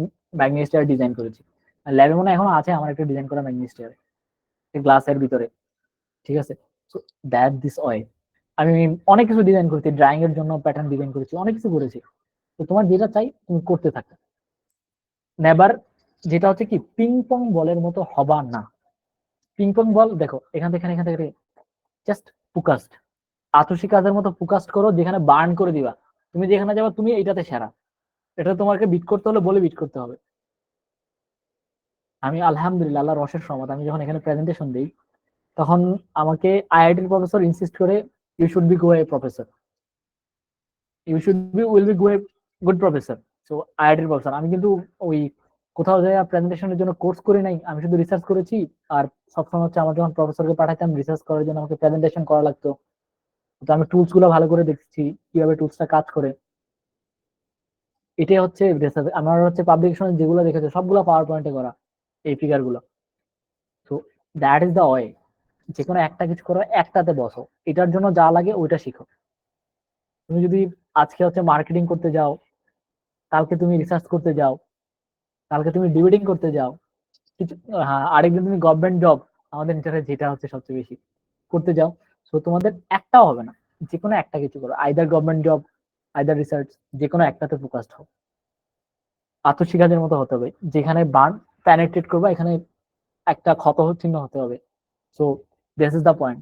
ম্যাগনেস্টার ডিজাইন করেছি, ল্যাবে মনে হয় এখনো আছে আমার একটা ডিজাইন করা ম্যাগনেস্টার গ্লাসের ভিতরে, ঠিক আছে। সো দ্যাট দিস ওয়ে আমি অনেক কিছু ডিজাইন করেছি, ড্রয়িং এর জন্য প্যাটার্ন ডিজাইন করেছি, অনেক কিছু করেছি। তো তোমার যেটা চাই তুমি করতে থাকো, নেবার যেটা হচ্ছে কি পিং পং বলের মতো হবা না। পিং পং বল দেখো এখান থেকে এখান থেকে জাস্ট ফোকাসড, আতসী কাজের মতো ফোকাসড করো, যেখানে বার্ন করে দিবা। তুমি যেখানে যাবা তুমি এইটাতে সেরা, এটা তোমাকে বিট করতে হলে বলে বিট করতে হবে। আমি আলহামদুলিল্লাহ আল্লাহর রসের সহমত, আমি যখন এখানে প্রেজেন্টেশন দিই তখন আমাকে আইআইটির প্রফেসর ইনসিস্ট করে, you should be go a professor, you should be will be go a good professor. So আইআইটির প্রফেসর, আমি কিন্তু ওই কোথাও যাই প্রেজেন্টেশনের জন্য কোর্স করি নাই, আমি শুধু রিসার্চ করেছি। আর সবসময় হচ্ছে আমার যখন প্রফেসরকে পাঠাতাম রিসার্চ করার জন্য আমাকে প্রেজেন্টেশন করা লাগতো, তো আমি টুলস গুলো ভালো করে দেখছি কিভাবে টুলসটা কাজ করে। এটাই হচ্ছে রিসার্চ। আমার হচ্ছে পাবলিকেশন যেগুলো দেখেছে সবগুলো পাওয়ার পয়েন্টে করা, এই ফিগার গুলো। তো দ্যাট ইজ দ্য ওয়ে, যে কোনো একটা কিছু করো, একটাতে বসো, এটার জন্য যা লাগে ওইটা শিখো। তুমি যদি আজকে হচ্ছে মার্কেটিং করতে যাও, কালকে তুমি রিসার্চ করতে যাও, কালকে তুমি ডিবেটিং করতে যাও, কিছু, হ্যাঁ আরেকদিন তুমি গভর্নমেন্ট জব, আমাদের ইন্টারেস্ট যেটা হচ্ছে সবচেয়ে বেশি, করতে যাও। সো তোমাদের একটাও হবে না, যে কোনো একটা কিছু করো, either government job, either research, যে কোনো একটাতে ফোকাসড হোক। আত্মশিকাজের মতো হতে হবে, যেখানে বার্ন প্যানেট্রেট করবে এখানে একটা ক্ষত চিহ্ন হতে হবে। So this is the point.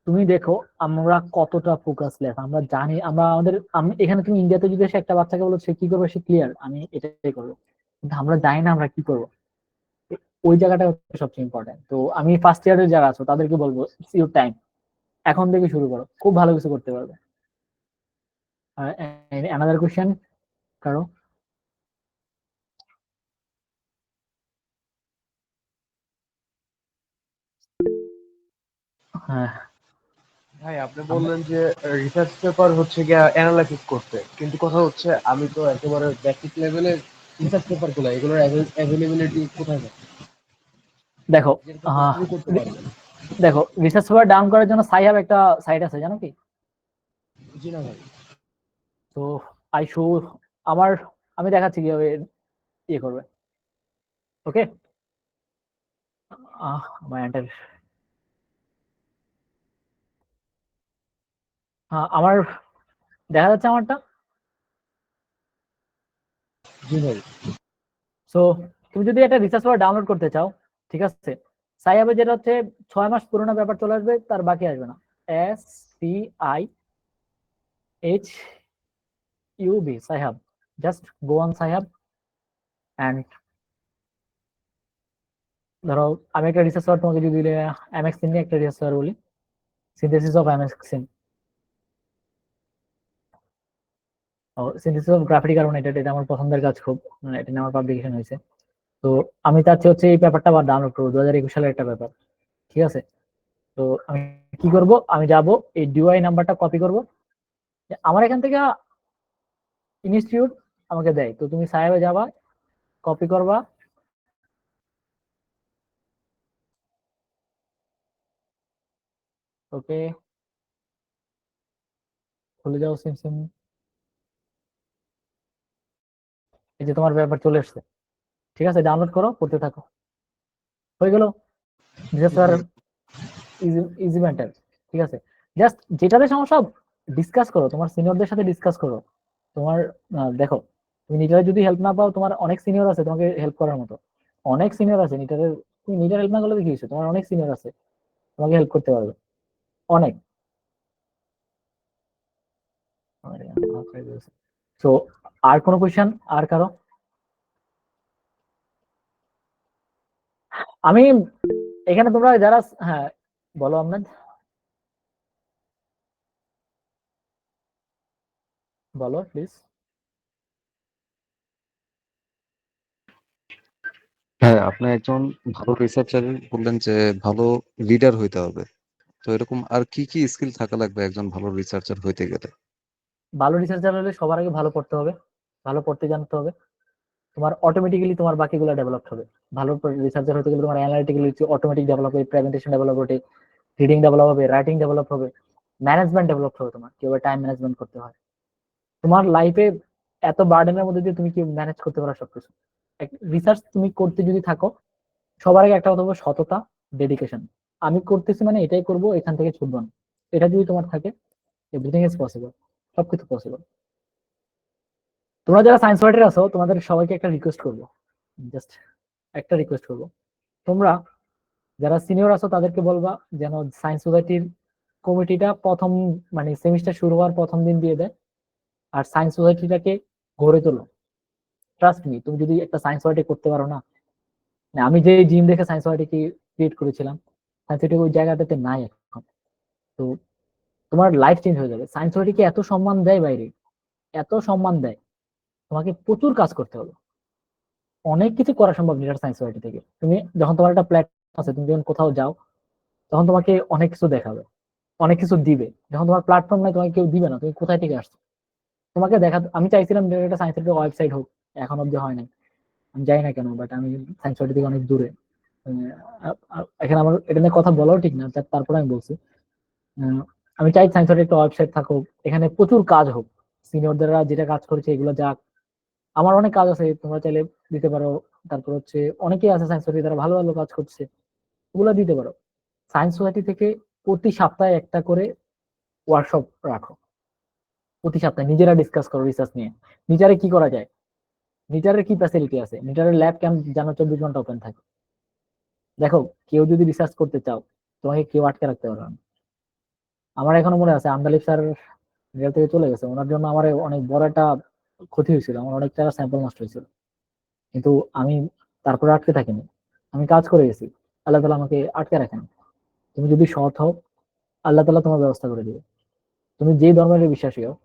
তুমি দেখো আমরা কতটা ফোকাসলেস, আমরা জানি আমরা আমাদের এখানে তুমি ইন্ডিয়াতে যদি এসে একটা বাচ্চাকে বলো সে কি করবে, সে ক্লিয়ার আমি এটাই করবো, কিন্তু আমরা জানি না আমরা কি করবো। ওই জায়গাটা হচ্ছে সবচেয়ে ইম্পর্টেন্ট। তো আমি ফার্স্ট ইয়ারে যারা আছো তাদেরকে বলবো ইউর টাইম, এখন থেকে শুরু করো, খুব ভালো কিছু করতে পারবে। অ্যানাদার কোশ্চেন কারো? হ্যাঁ, ভাই আপনি বললেন যে রিসার্চ পেপার হচ্ছে গিয়া অ্যানালাইসিস করতে, কিন্তু কথা হচ্ছে আমি তো একেবারে বেসিক লেভেলের রিসার্চ পেপার গুলো এগুলোর অ্যাভেলেবিলিটি কোথায় পাবো, দেখো যেটা তো শুরু করতে পারবো? দেখো রিসার্চ পেপার ডাউন করার জন্য সাইহাব একটা সাইট আছে, জানো কি? জি না ভাই। তো আই শো আমার, আমি দেখাচ্ছি কিভাবে ইয়ে করবে। ওকে, আমার এন্টার, আমার দেখা যাচ্ছে আমারটা। জি ভাই। সো তুমি যদি একটা রিসার্চ পেপার ডাউনলোড করতে চাও, ঠিক আছে, সাইহাবে যেটা হচ্ছে 6 মাস পুরোনো পেপার চলে আসবে, তার বাকি আসবে না। SCIHUB, সাইহাব, just go on সাইহাব and ধরো আমি একটা রিসার্চ পেপার তোমাকে যদি অ্যামেক্সিন নিয়ে একটা রিসার্চ পেপার বলি, synthesis of MXene, synthesis of graphic carbonated, এটা আমার পছন্দের কাজ খুব, মানে এটা নিয়ে আমার পাবলিকেশন হয়েছে। তো আমি চাচ্ছি হচ্ছে এই পেপারটা আবার ডাউনলোড করবো, 2021 সালের একটা পেপার, ঠিক আছে। তো আমি কি করব, আমি যাব এই ডিওআই নাম্বারটা কপি করব, আমার এখান থেকে ইনস্টিটিউট আমাকে দেয়, তো তুমি সাহেবে যাবা, কপি করবা, ওকে, খুলে যাও সিম সিম। এই যে তোমার ব্যাপার চলে এসছে, ঠিক আছে, ডাউনলোড করো, পড়তে থাকো, হয়ে গেল। স্যার ইজি ইজি ম্যাটার, ঠিক আছে। জাস্ট যেটাতে সমস্যা ডিসকাস করো, তোমার সিনিয়রদের সাথে ডিসকাস করো। তোমার দেখো, তুমি নিজেরা যদি হেল্প না পাও, তোমার অনেক সিনিয়র আছে তোমাকে হেল্প করার মতো, অনেক সিনিয়র আছে নিটারের। তুমি নিজের হেল্প না করলে কি হয়েছে, তোমার অনেক সিনিয়র আছে তোমাকে হেল্প করতে পারবে, অনেক। তো আর কোনো কোয়েশ্চেন আর কারো? আমি এখানে তোমরা যারা, হ্যাঁ বলো আহমেদ, বলো প্লিজ। হ্যাঁ, আপনি একজন ভালো রিসার্চার বললেন যে ভালো লিডার হইতে হবে। তো এরকম আর কি কি স্কিল থাকা লাগবে একজন ভালো রিসার্চার হইতে গেলে? ভালো রিসার্চার হলে সবার আগে ভালো পড়তে হবে, ভালো পড়তে জানতে হবে। তোমার অটোমেটিক্যালি তোমার বাকিগুলো ডেভেলপ হবে। ভালো রিসার্চার হতে গেলে তোমার অ্যানালিটিক্যালি অটোমেটিক ডেভেলপ হবে, প্রেজেন্টেশন ডেভেলপ হবে, রিডিং ডেভেলপ হবে, রাইটিং ডেভেলপ হবে, ম্যানেজমেন্ট ডেভেলপ হবে। তোমার কিভাবে টাইম ম্যানেজমেন্ট করতে হয়, তোমার লাইফে এত বার্ডেনের মধ্যে দিয়ে তুমি কি ম্যানেজ করতে পারো সবকিছু। রিসার্চ তুমি করতে যদি থাকো, সবার আগে একটা কথা বলবো, সততা, ডেডিকেশন। আমি করতেছি মানে এটাই করব, এখান থেকে ছুটবো না। এটা যদি তোমার থাকে, এভরিথিং ইজ পসিবল, সবকিছু পসিবল। তোমরা যারা সায়েন্স রাইটার আছো, তোমাদের সবাইকে একটা রিকোয়েস্ট করবো, জাস্ট একটা রিকোয়েস্ট করবো। তোমরা যারা সিনিয়র আছো তাদেরকে বলবা যেন সায়েন্স সোসাইটির কমিটিটা প্রথম, মানে সেমিস্টার শুরু হওয়ার প্রথম দিন দিয়ে দেয়, আর সায়েন্স সোসাইটিটাকে গড়ে তোলো। ট্রাস্ট মি, তুমি যদি একটা সায়েন্স সোসাইটি করতে পারো না, মানে আমি যে জিম দেখে সায়েন্স সোসাইটি ক্রিয়েট করেছিলাম, সায়েন্স সোসাইটি ওই জায়গাটাতে নাই এখন। তো তোমার লাইফ চেঞ্জ হয়ে যাবে। সায়েন্স সোসাইটিকে এত সম্মান দেয় বাইরে, এত সম্মান দেয়, তোমাকে প্রচুর কাজ করতে হবে। অনেক কিছু করা সম্ভব নিটার সায়েন্স সোসাইটি থেকে। তুমি যখন তোমার একটা প্ল্যাটফর্ম আছে, তুমি যখন কোথাও যাও, তখন তোমাকে অনেক কিছু দেখাবে, অনেক কিছু দিবে। যখন তোমার প্ল্যাটফর্ম নাই, তোমাকে কেউ দিবে না, তুমি কোথায় থেকে আসছো তোমাকে দেখা। আমি চাইছিলাম যে একটা সায়েন্স সোসাইটির ওয়েবসাইট হোক, এখন অব্দি হয় নাই। আমি জানি না কেন, বাট আমি সায়েন্স সোসাইটি থেকে অনেক দূরে। এখানে আমার এটা নিয়ে কথা বলাও ঠিক না, তারপরে আমি বলছি, আহ, আমি চাই সায়েন্স সোসাইটির একটা ওয়েবসাইট থাকুক, এখানে প্রচুর কাজ হোক, সিনিয়ররা যেটা কাজ করেছে এগুলো যাক। আমার অনেক কাজ আছে, তোমরা চাইলে দিতে পারো। তারপর হচ্ছে অনেকেই আছে সায়েন্স সোসাইটি, তারা ভালো ভালো কাজ করছে, ওগুলো দিতে পারো। সায়েন্স সোসাইটি থেকে প্রতি সপ্তাহে একটা করে ওয়ার্কশপ রাখো, প্রতি সপ্তাহে নিজেরা ডিসকাস করো রিসার্চ নিয়ে। নিটারে কি করা যায়, নিটারের কি ফ্যাসিলিটি আছে, নিটারের ল্যাব ক্যাম্প যেন 24 ঘন্টা ওপেন থাকে। দেখো, কেউ যদি রিসার্চ করতে চাও, তোমাকে কেউ আটকে রাখতে পারবে না। আমার এখনো মনে আছে, আন্দালিব স্যার রিয়াল থেকে চলে গেছে, ওনার জন্য আমার অনেক বড় একটা ক্ষতি হয়েছিল, আমার অনেক টাকা স্যাম্পল নষ্ট হয়েছিল। কিন্তু আমি তারপরে আটকে থাকিনি, আমি কাজ করে গেছি। আল্লাহ তালা আমাকে আটকে রাখেন। তুমি যদি সৎ হও, আল্লাহ তালা তোমার ব্যবস্থা করে দিবে। তুমি যে ধর্মের বিশ্বাসী হও,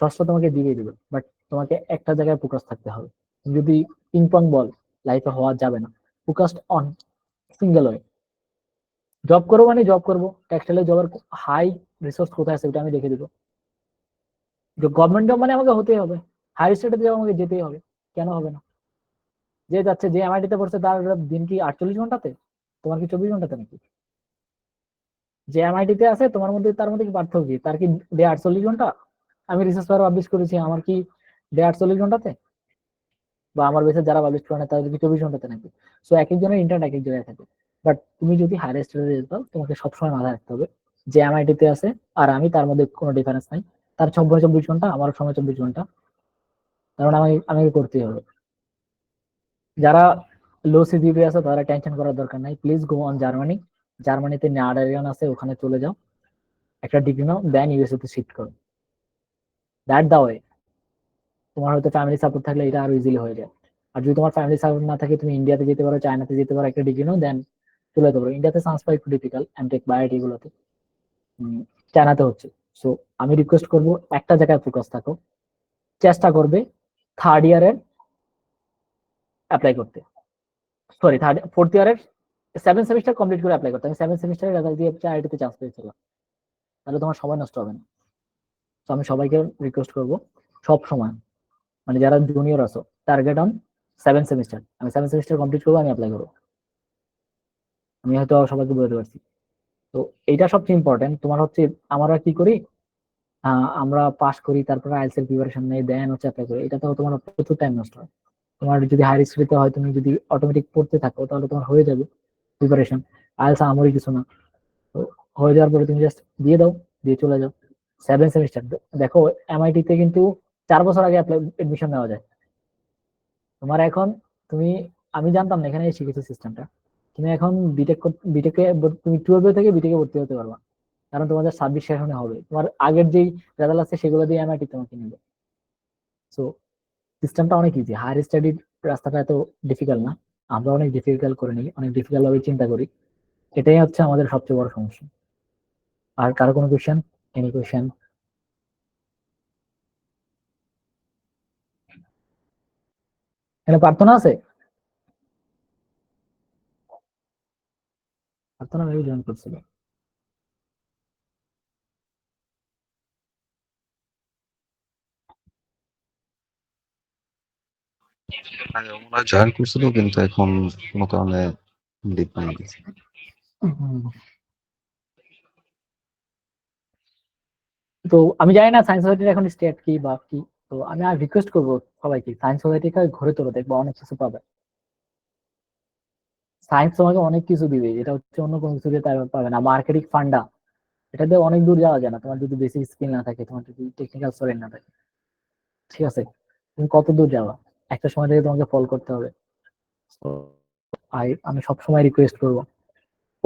ষষ্ঠ তোমাকে দিয়ে দিবে, বাট তোমাকে একটা জায়গায় ফোকাস থাকতে হবে। তুমি যদি পিং পং বল, লাইফে হওয়া যাবে না। Focused on single way. Job করবো মানে জব করবো, টেক্সটাইলে জবের হাই রিসোর্স কোথায় আছে ওটা আমি দেখে দিবো। যে গভর্নমেন্ট জব মানে আমাকে হতেই হবে, হাই স্টেটে জব আমাকে যেতেই হবে, কেন হবে না? যে যাচ্ছে, যে এমআইটিতে পড়ছে, তার দিন কি 48 ঘন্টাতে, তোমার কি 24 ঘন্টাতে নাকি? যে এমআইটিতে আছে তোমার মধ্যে, তার মধ্যে কি পার্থক্য কি? তার কি ডে 48 ঘন্টা? আমি রিসার্চ পেপার পাবলিশ করেছি, আমার কি ডে 48 ঘন্টাতে? বা আমার বেসে যারা পাবলিশ করে না তাদের কি 24 ঘন্টাতে নাকি? সো এক একজনের ইন্টারনেট এক এক জায়গায় থাকে। বাট তুমি যদি হায়ার স্টাডিজে যেতে চাও, তোমাকে সবসময় মাথায় রাখতে হবে যে এমআইটিতে আছে আর আমি, তার মধ্যে কোনো ডিফারেন্স নাই। তার সময় 24 ঘন্টা, আমার সময় 24 ঘন্টা, কারণ আমাকে করতেই হবে। যারা লো সিজিপি আছে তারা টেনশন করার দরকার নাই, প্লিজ গো অন জার্মানি। জার্মানিতে নেদারল্যান্ড আছে, ওখানে চলে যাও, একটা ডিগ্রি নাও, দেন ইউএসএ তে শিফট করো। That the way. তোমার হয়তো ফ্যামিলি সাপোর্ট থাকলে এটা আরো ইজিলি হয়ে যায়। আর যদি তোমার ফ্যামিলি সাপোর্ট না থাকে, তুমি ইন্ডিয়াতে যেতে পারো, চায়নাতে যেতে পারো, একটা ডিগ্রি নাও, দেন চলে যেতে পারো। ইন্ডিয়াতে চান্স পাওয়া একটু ডিফিকাল্ট, এমটেক বায়োটি গুলোতে, চায়নাতে হচ্ছে। সো আমি রিকোয়েস্ট করবো, একটা জায়গায় ফোকাস থাকো, চেষ্টা করবে থার্ড ইয়ারের অ্যাপ্লাই করতে, সরি ফোর্থ ইয়ারের 7 সেমিস্টার কমপ্লিট করে অ্যাপ্লাই করতে। আমি 7 সেমিস্টারের রেজাল্ট দিয়ে আইআইটিতে চান্স পেয়েছিলাম, তাহলে তোমার সময় নষ্ট হবে না। তো আমি সবাইকে রিকোয়েস্ট করবো, সব সময়, মানে যারা জুনিয়র আছো, টার্গেট অন 7 সেমিস্টার। আমি 7 সেমিস্টার কমপ্লিট করবো, আমি অ্যাপ্লাই করবো। আমি হয়তো সবাইকে বলতে পারছি। তো এইটা সবচেয়ে ইম্পর্টেন্ট। তোমার হচ্ছে আমরা কি করি, আমরা পাস করি, তারপরে আইএলটিএস এর প্রিপারেশন নেই, দেন হচ্ছে অ্যাপ্লাই করি। এটা তো তোমার প্রচুর টাইম নষ্ট হয়। তোমার যদি হায়ার স্টাডিতে হয়, তুমি যদি অটোমেটিক পড়তে থাকো তাহলে তোমার হয়ে যাবে প্রিপারেশন। আইএলটিএস আমারই কিছু না। তো হয়ে যাওয়ার পরে তুমি জাস্ট দিয়ে দাও, দিয়ে চলে যাও 7 সেমিস্টার। দেখো এমআইটি তে কিন্তু 4 বছর আগে এডমিশন নেওয়া যায়। তোমার এখন তুমি, আমি জানতাম না, এখানে শিখেছি সিস্টেমটা। তুমি এখন বিটেকে তুমি 12 থেকে বিটেকে ভর্তি হতে পারবা, কারণ তোমাদের 26 সেশনে হবে। তোমার আগের যেই রেজাল্ট আছে সেগুলো দিয়ে এমআইটি তোমাকে নেবে। সো সিস্টেমটা অনেক ইজি, হায়ার স্টাডির রাস্তাটা এত ডিফিকাল্ট না। আমরা অনেক ডিফিকাল্ট করে নিই, অনেক ডিফিকাল্ট ভাবে চিন্তা করি। এটাই হচ্ছে আমাদের সবচেয়ে বড় সমস্যা। আর কারো কোনো কোয়েশ্চেন? Any question? এখানে প্রার্থনা আছে? প্রার্থনা ভেবে জয়েন করছিল। ওরা জয়েন করছিল কিন্তু এখন কোনো কারণে লিভ নিয়ে গেছে। তো আমি জানি না সায়েন্স সোসাইটির এখন স্টেট কি বা কি। তো আমি আর রিকোয়েস্ট করবো সবাইকে, সায়েন্স সোসাইটিকে ঘুরে তোলো, দেখবো অনেক কিছু পাবে। সায়েন্স তোমাকে অনেক কিছু দিবে, যেটা হচ্ছে অন্য কোনো কিছু দিয়ে তারা পাবে না। মার্কেটিং ফান্ডা, এটা দিয়ে অনেক দূর যাওয়া যায় না তোমার যদি বেসিক স্কিল না থাকে, তোমার যদি টেকনিক্যাল সলিড না থাকে। ঠিক আছে, তুমি কত দূর যাওয়া, একটা সময় থেকে তোমাকে ফল করতে হবে। So, আমি সবসময় রিকোয়েস্ট করবো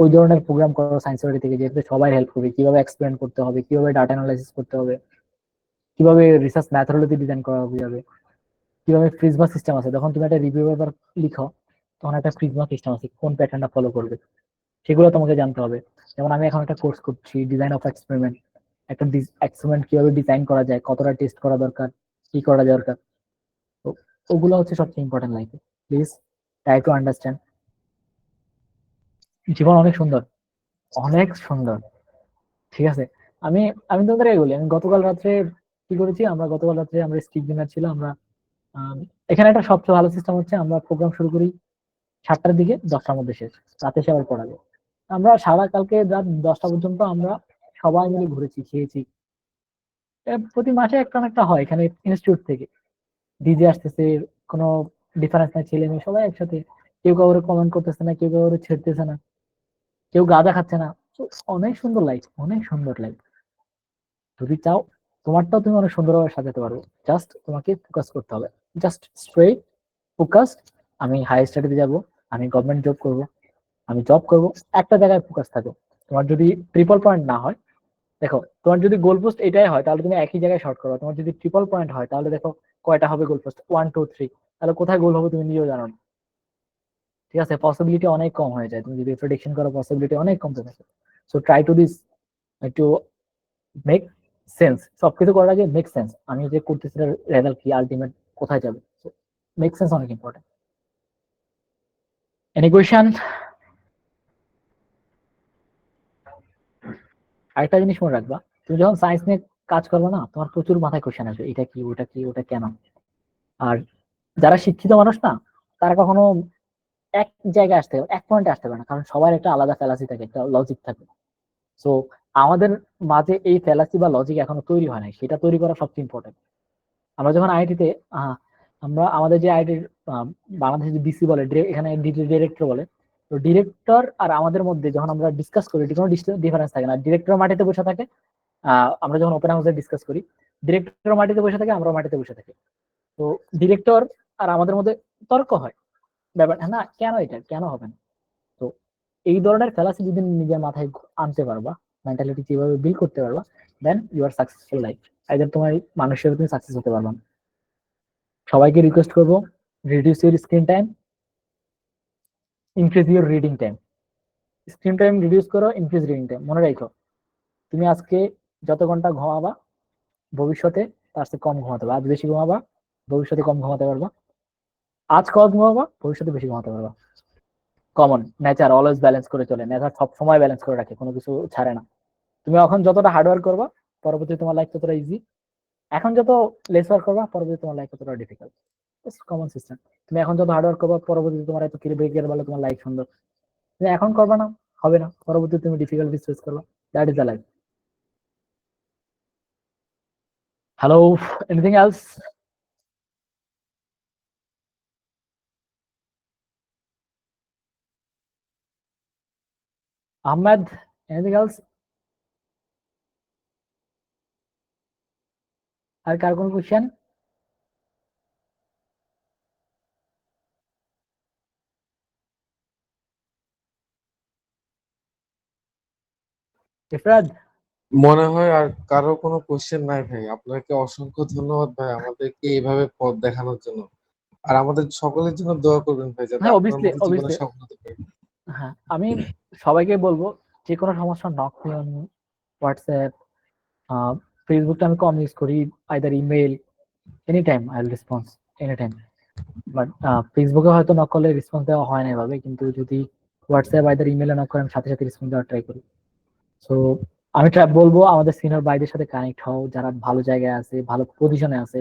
ওই ধরনের প্রোগ্রাম করো সায়েন্স সোসাইটি থেকে, যেহেতু সবাই হেল্প করবে, কিভাবে এক্সপ্লেন করতে হবে, কিভাবে ডাটা অ্যানালাইসিস করতে হবে, কিভাবে রিসার্চ ম্যাথোডলজি ডিজাইন করা যাবে, কিভাবে প্রিজমা সিস্টেম আছে। যখন তুমি একটা রিভিউ পেপার লিখো, তখন একটা প্রিজমা সিস্টেম আছে, কোন প্যাটার্নটা ফলো করবে সেগুলো তোমাকে জানতে হবে। যেমন আমি এখন একটা কোর্স করছি ডিজাইন অফ এক্সপেরিমেন্ট, একটা এক্সপেরিমেন্ট কিভাবে ডিজাইন করা যায়, কতটা টেস্ট করা দরকার, কি করা দরকার। তো ওগুলো হচ্ছে সবচেয়ে ইম্পর্টেন্ট লাইফে। Please try to understand. জীবন অনেক সুন্দর, অনেক সুন্দর। ঠিক আছে, আমি আমি তোমাদের বলি, আমি গতকাল রাত্রে কি করেছি, গতকাল রাত্রে আমরা স্টিক ডিনার ছিল। আমরা আম, এখানে একটা সবচেয়ে ভালো সিস্টেম হচ্ছে আমরা প্রোগ্রাম শুরু করি 7টার দিকে, 10টার মধ্যে শেষ, রাতে সে আবার পড়াবে। আমরা সারা কালকে রাত 10টা পর্যন্ত আমরা সবাই মিলে ঘুরেছি, খেয়েছি। প্রতি মাসে একটা না একটা হয় এখানে ইনস্টিটিউট থেকে, ডিজে আসতেছে, কোনো ডিফারেন্স নাই, ছেলে মেয়ে সবাই একসাথে। কেউ কাউরে কমেন্ট করতেছে না, কেউ কাউরে ছেড়তেছে না, কেউ গাঁজা খাচ্ছে না। So, অনেক সুন্দর লাইফ, অনেক সুন্দর লাইফ। যদি চাও তোমারটাও তুমি অনেক সুন্দরভাবে সাজাতে পারবো। জাস্ট তোমাকে ফোকাস করতে হবে, জাস্ট স্ট্রেট ফোকাস। আমি হাই স্টাডিতে যাব, আমি গভর্নমেন্ট জব করব, আমি জব করব, একটা জায়গায় ফোকাস থাকো। তোমার যদি ট্রিপল পয়েন্ট না হয়, দেখো তোমার যদি গোল পোস্ট এটাই হয় তাহলে তুমি একই জায়গায় শর্ট করো। তোমার যদি ট্রিপল পয়েন্ট হয় তাহলে দেখো কয়টা হবে গোল পোস্ট, 1 2 3। তাহলে কোথায় গোল হবে তুমি নিজেও জানো না। ঠিক আছে, পসিবিলিটি অনেক কম হয়ে যায়, তুমি যদি প্রেডিকশন করো পসিবিলিটি অনেক কম থাকে। সো ট্রাই টু দিস, একটু মেক সেন্স, সবকিছু করার আগে মেক সেন্স। আমি যে করতেছি রেজাল্ট কি, আলটিমেট কোথায় যাবে, মেক সেন্স অনেক ইম্পর্টেন্ট। Any question? আরেকটা জিনিস মনে রাখবা, তুমি যখন সায়েন্স নিয়ে কাজ করবে না, তোমার প্রচুর মাথায় কোয়েশ্চেন আসবে, এটা কি, ওটা কি, ওটা কেন। আর যারা শিক্ষিত মানুষ না, তারা কখনো এক জায়গায় আসতে, এক পয়েন্টে আসতে পারে না, কারণ সবার একটা আলাদা ফ্যালাসি থাকে, একটা লজিক থাকে। সো আমাদের মাঝে এই ফ্যালাসি বা লজিক এখনো তৈরি হয় নাই, সেটা তৈরি করা সবচেয়ে ইম্পর্টেন্ট। আমরা যখন আইআইটিতে, আমরা আমাদের যে আইআইটির বাংলাদেশে যে ডিসি বলে, এখানে ডিরেক্টর বলে। তো ডিরেক্টর আর আমাদের মধ্যে যখন আমরা ডিসকাস করি, কোনো ডিফারেন্স থাকে না। ডিরেক্টর মাটিতে বসে থাকে, আমরা যখন ওপেন হাউসে ডিসকাস করি, ডিরেক্টর মাটিতে বসে থাকে, আমরা মাটিতে বসে থাকি। তো ডিরেক্টর আর আমাদের মধ্যে তর্ক হয়, ব্যাপার না, কেন এটা কেন হবে না। তো এই ধরনের ফেলাসি যদি নিজের মাথায় আনতে পারবা, মেন্টালিটি কিভাবে বিল্ড করতে পারবা, then you are successful life. Either তোমার মানুষের তুমি সাকসেস হতে পারবা না। সবাইকে রিকোয়েস্ট করবো, reduce your screen time, increase your reading time. Screen time reduce করো, ইনক্রিজ রিডিং টাইম। মনে রাখো, তুমি আজকে যত ঘন্টা ঘুমাবা, ভবিষ্যতে তার চেয়ে কম ঘুমাতে পারবা। আজ বেশি ঘুমাবা, ভবিষ্যতে কম ঘুমাতে পারবা। আজ কম ঘুমাবা, ভবিষ্যতে বেশি ঘুমাতে পারবা। কমন নেচার অলওয়েজ ব্যালেন্স করে চলে, নেচার সব সময় ব্যালেন্স করে রাখে, কোনো কিছু ছাড়ে না। তুমি এখন যতটা হার্ডওয়ার্ক করবা, পরবর্তী তোমার লাইফ ততটা ইজি। এখন যত লেস ওয়ার্ক করবা, পরবর্তী তোমার লাইফ ততটা ডিফিকাল্ট। Common system. তুমি এখন যত হার্ডওয়ার্ক করবা, পরবর্তীতে তোমার এত ক্রিকেট বলে তোমার লাইফ সুন্দর। তুমি এখন করবা না, হবে না, পরবর্তীতে তুমি ডিফিকাল্টিস ফেস করবে। That is the life. Hello, anything else? Ahmed, anything else? আর কার কোনো কোশ্চেন? ইফরাদ? মনে হয় আর কারো কোনো কোশ্চেন নাই ভাই। আপনাকে অসংখ্য ধন্যবাদ ভাই আমাদেরকে এইভাবে পথ দেখানোর জন্য। আর আমাদের সকলের জন্য দোয়া করবেন ভাই যাতে হ্যাঁ, আপনার অবভিয়াসলি মতো জীবনে অবভিয়াসলি। সফলতা পাই। হ্যাঁ, আমি সবাইকে বলবো যে কোনো সমস্যা নক করুন, হোয়াটসঅ্যাপ, ফেসবুকটা আমি কম ইউজ করি, either email, any time I will response, any time. But ফেসবুকে হয়তো নক করলে রেসপন্স দেওয়া হয় না এভাবে, কিন্তু যদি হোয়াটসঅ্যাপ আইদার ইমেলে নক করে আমি সাথে সাথে রেসপন্স দেওয়ার ট্রাই করি। সো আমি বলবো আমাদের সিনিয়র ভাইদের সাথে কানেক্ট হও, যারা ভালো জায়গায় আছে, ভালো পজিশনে আছে।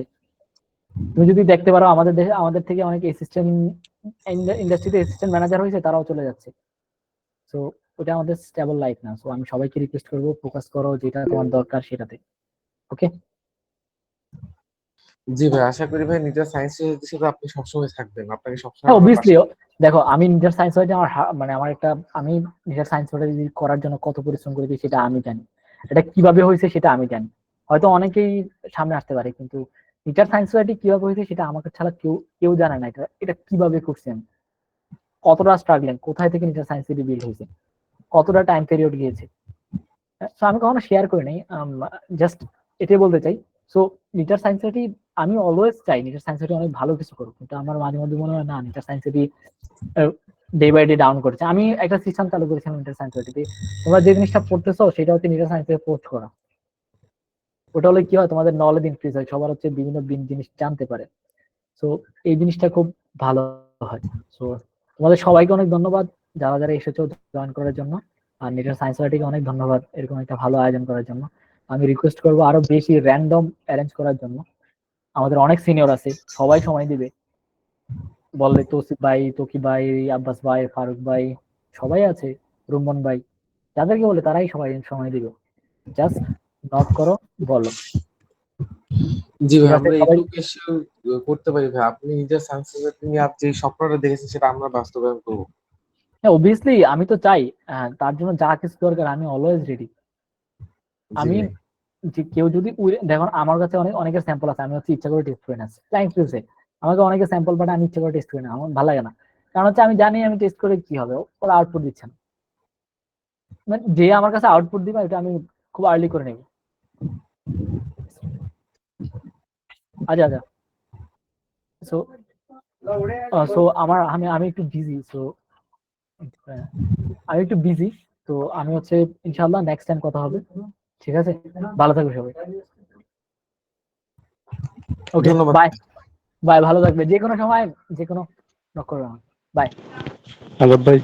তুমি যদি দেখতে পারো আমাদের দেশে আমাদের থেকে অনেক অ্যাসিস্ট্যান্ট ইন্ডাস্ট্রিতে অ্যাসিস্ট্যান্ট ম্যানেজার হয়েছে, তারাও চলে যাচ্ছে। সো ওটা আমাদের স্টেবল লাইফ না। সো আমি সবাইকে রিকোয়েস্ট করবো, ফোকাস করো যেটা তোমার দরকার সেটাতে। ওকে? জি ভাই, আশা করি ভাই নিজের সায়েন্স হিসেবে আপনি সবসময় থাকবেন। আপনাকে সবসময় হ্যাঁ, আমরা অবভিয়াসলি। পাশে দেখো, আমি নিজের সায়েন্স হয়েছে আমার মানে আমার একটা, আমি নিজের সায়েন্স করার জন্য কত পরিশ্রম করেছি সেটা আমি জানি। এটা কিভাবে হয়েছে সেটা আমি জানি। হয়তো অনেকেই সামনে আসতে পারে, কিন্তু নিজের সায়েন্স সোসাইটি কিভাবে হয়েছে সেটা আমাকে ছাড়া কেউ কেউ জানে না। এটা এটা কিভাবে করছেন, কতটা স্ট্রাগলিং, কোথায় থেকে নিজের সায়েন্স সিটি বিল্ড হয়েছে, কতটা টাইম পিরিয়ড গিয়েছে। So আমি কখনো শেয়ার করি নাই, জাস্ট এটাই বলতে চাই। সো নিটার সায়েন্স সিটি, আমি অলওয়েজ চাই নিটার সায়েন্স সিটি অনেক ভালো কিছু করুক, কিন্তু আমার মাঝে মধ্যে মনে হয় না নিটার Science City day by day down করছে। আমি একটা সিস্টেম চালু করেছিলাম নিটার সায়েন্স সিটিতে, তোমরা যে জিনিসটা পড়তেছো সেটা হচ্ছে নিটার সায়েন্স থেকে পোস্ট করা। ওটা হলে কি হয়, তোমাদের নলেজ ইনক্রিজ হয়, সবার হচ্ছে বিভিন্ন জিনিস জানতে পারে। সো এই জিনিসটা খুব ভালো হয়। সো তোমাদের সবাইকে অনেক ধন্যবাদ যারা যারা এসেছো জয়েন করার জন্য। আর নিটার সায়েন্স সোসাইটিকে অনেক ধন্যবাদ এরকম একটা ভালো আয়োজন করার জন্য। আমি রিকোয়েস্ট করবো আরো বেশি র্যান্ডম অ্যারেঞ্জ করার জন্য। আমাদের অনেক সিনিয়র আছে, সবাই সময় দিবে। বললে তৌসিফ ভাই, তকি ভাই, আব্বাস ভাই, ফারুক ভাই, সবাই আছে, রুম্মন ভাই, যাদেরকে বলে তারাই সবাই সময় দিবে। জাস্ট নক করো, বলো। জি ঠিক ভাই, আছে আমরা সবাই? এইটুকু এসেও করতে পারি ভাই। আপনি নিজের সায়েন্স নিয়ে আপনি যে স্বপ্নটা দেখেছেন সেটা আমরা বাস্তবায়ন করবো। হ্যাঁ, অবভিয়াসলি আমি তো চাই। তার জন্য যা কিছু দরকার আমি অলওয়েজ রেডি। জি আমি ভাই। যে কেউ যদি দেখো আমার কাছে অনেকের স্যাম্পল আছে, আমি হচ্ছে ইচ্ছা করে টেস্ট করি না। ক্লায়েন্ট বলছে আমাকে অনেকে স্যাম্পল পাঠায়, আমি ইচ্ছা করে টেস্ট করি না, আমার ভালো লাগে না। কারণ হচ্ছে আমি জানি আমি টেস্ট করে কি হবে, ওরা আউটপুট দিচ্ছে না। মানে যে আমার কাছে আউটপুট দিবে এটা আমি খুব আর্লি করে নেব। আচ্ছা আচ্ছা। সো সো আমার আমি আমি একটু বিজি। সো আমি একটু বিজি। তো আমি হচ্ছে ইনশাআল্লাহ নেক্সট টাইম কথা হবে। ঠিক আছে, ভালো থাকবে সবাই। ওকে, ধন্যবাদ। বাই। বাই, ভালো থাকবে। যে কোনো সময় যে কোনো নক করবে আমার। বাই। আলাপ ভাই।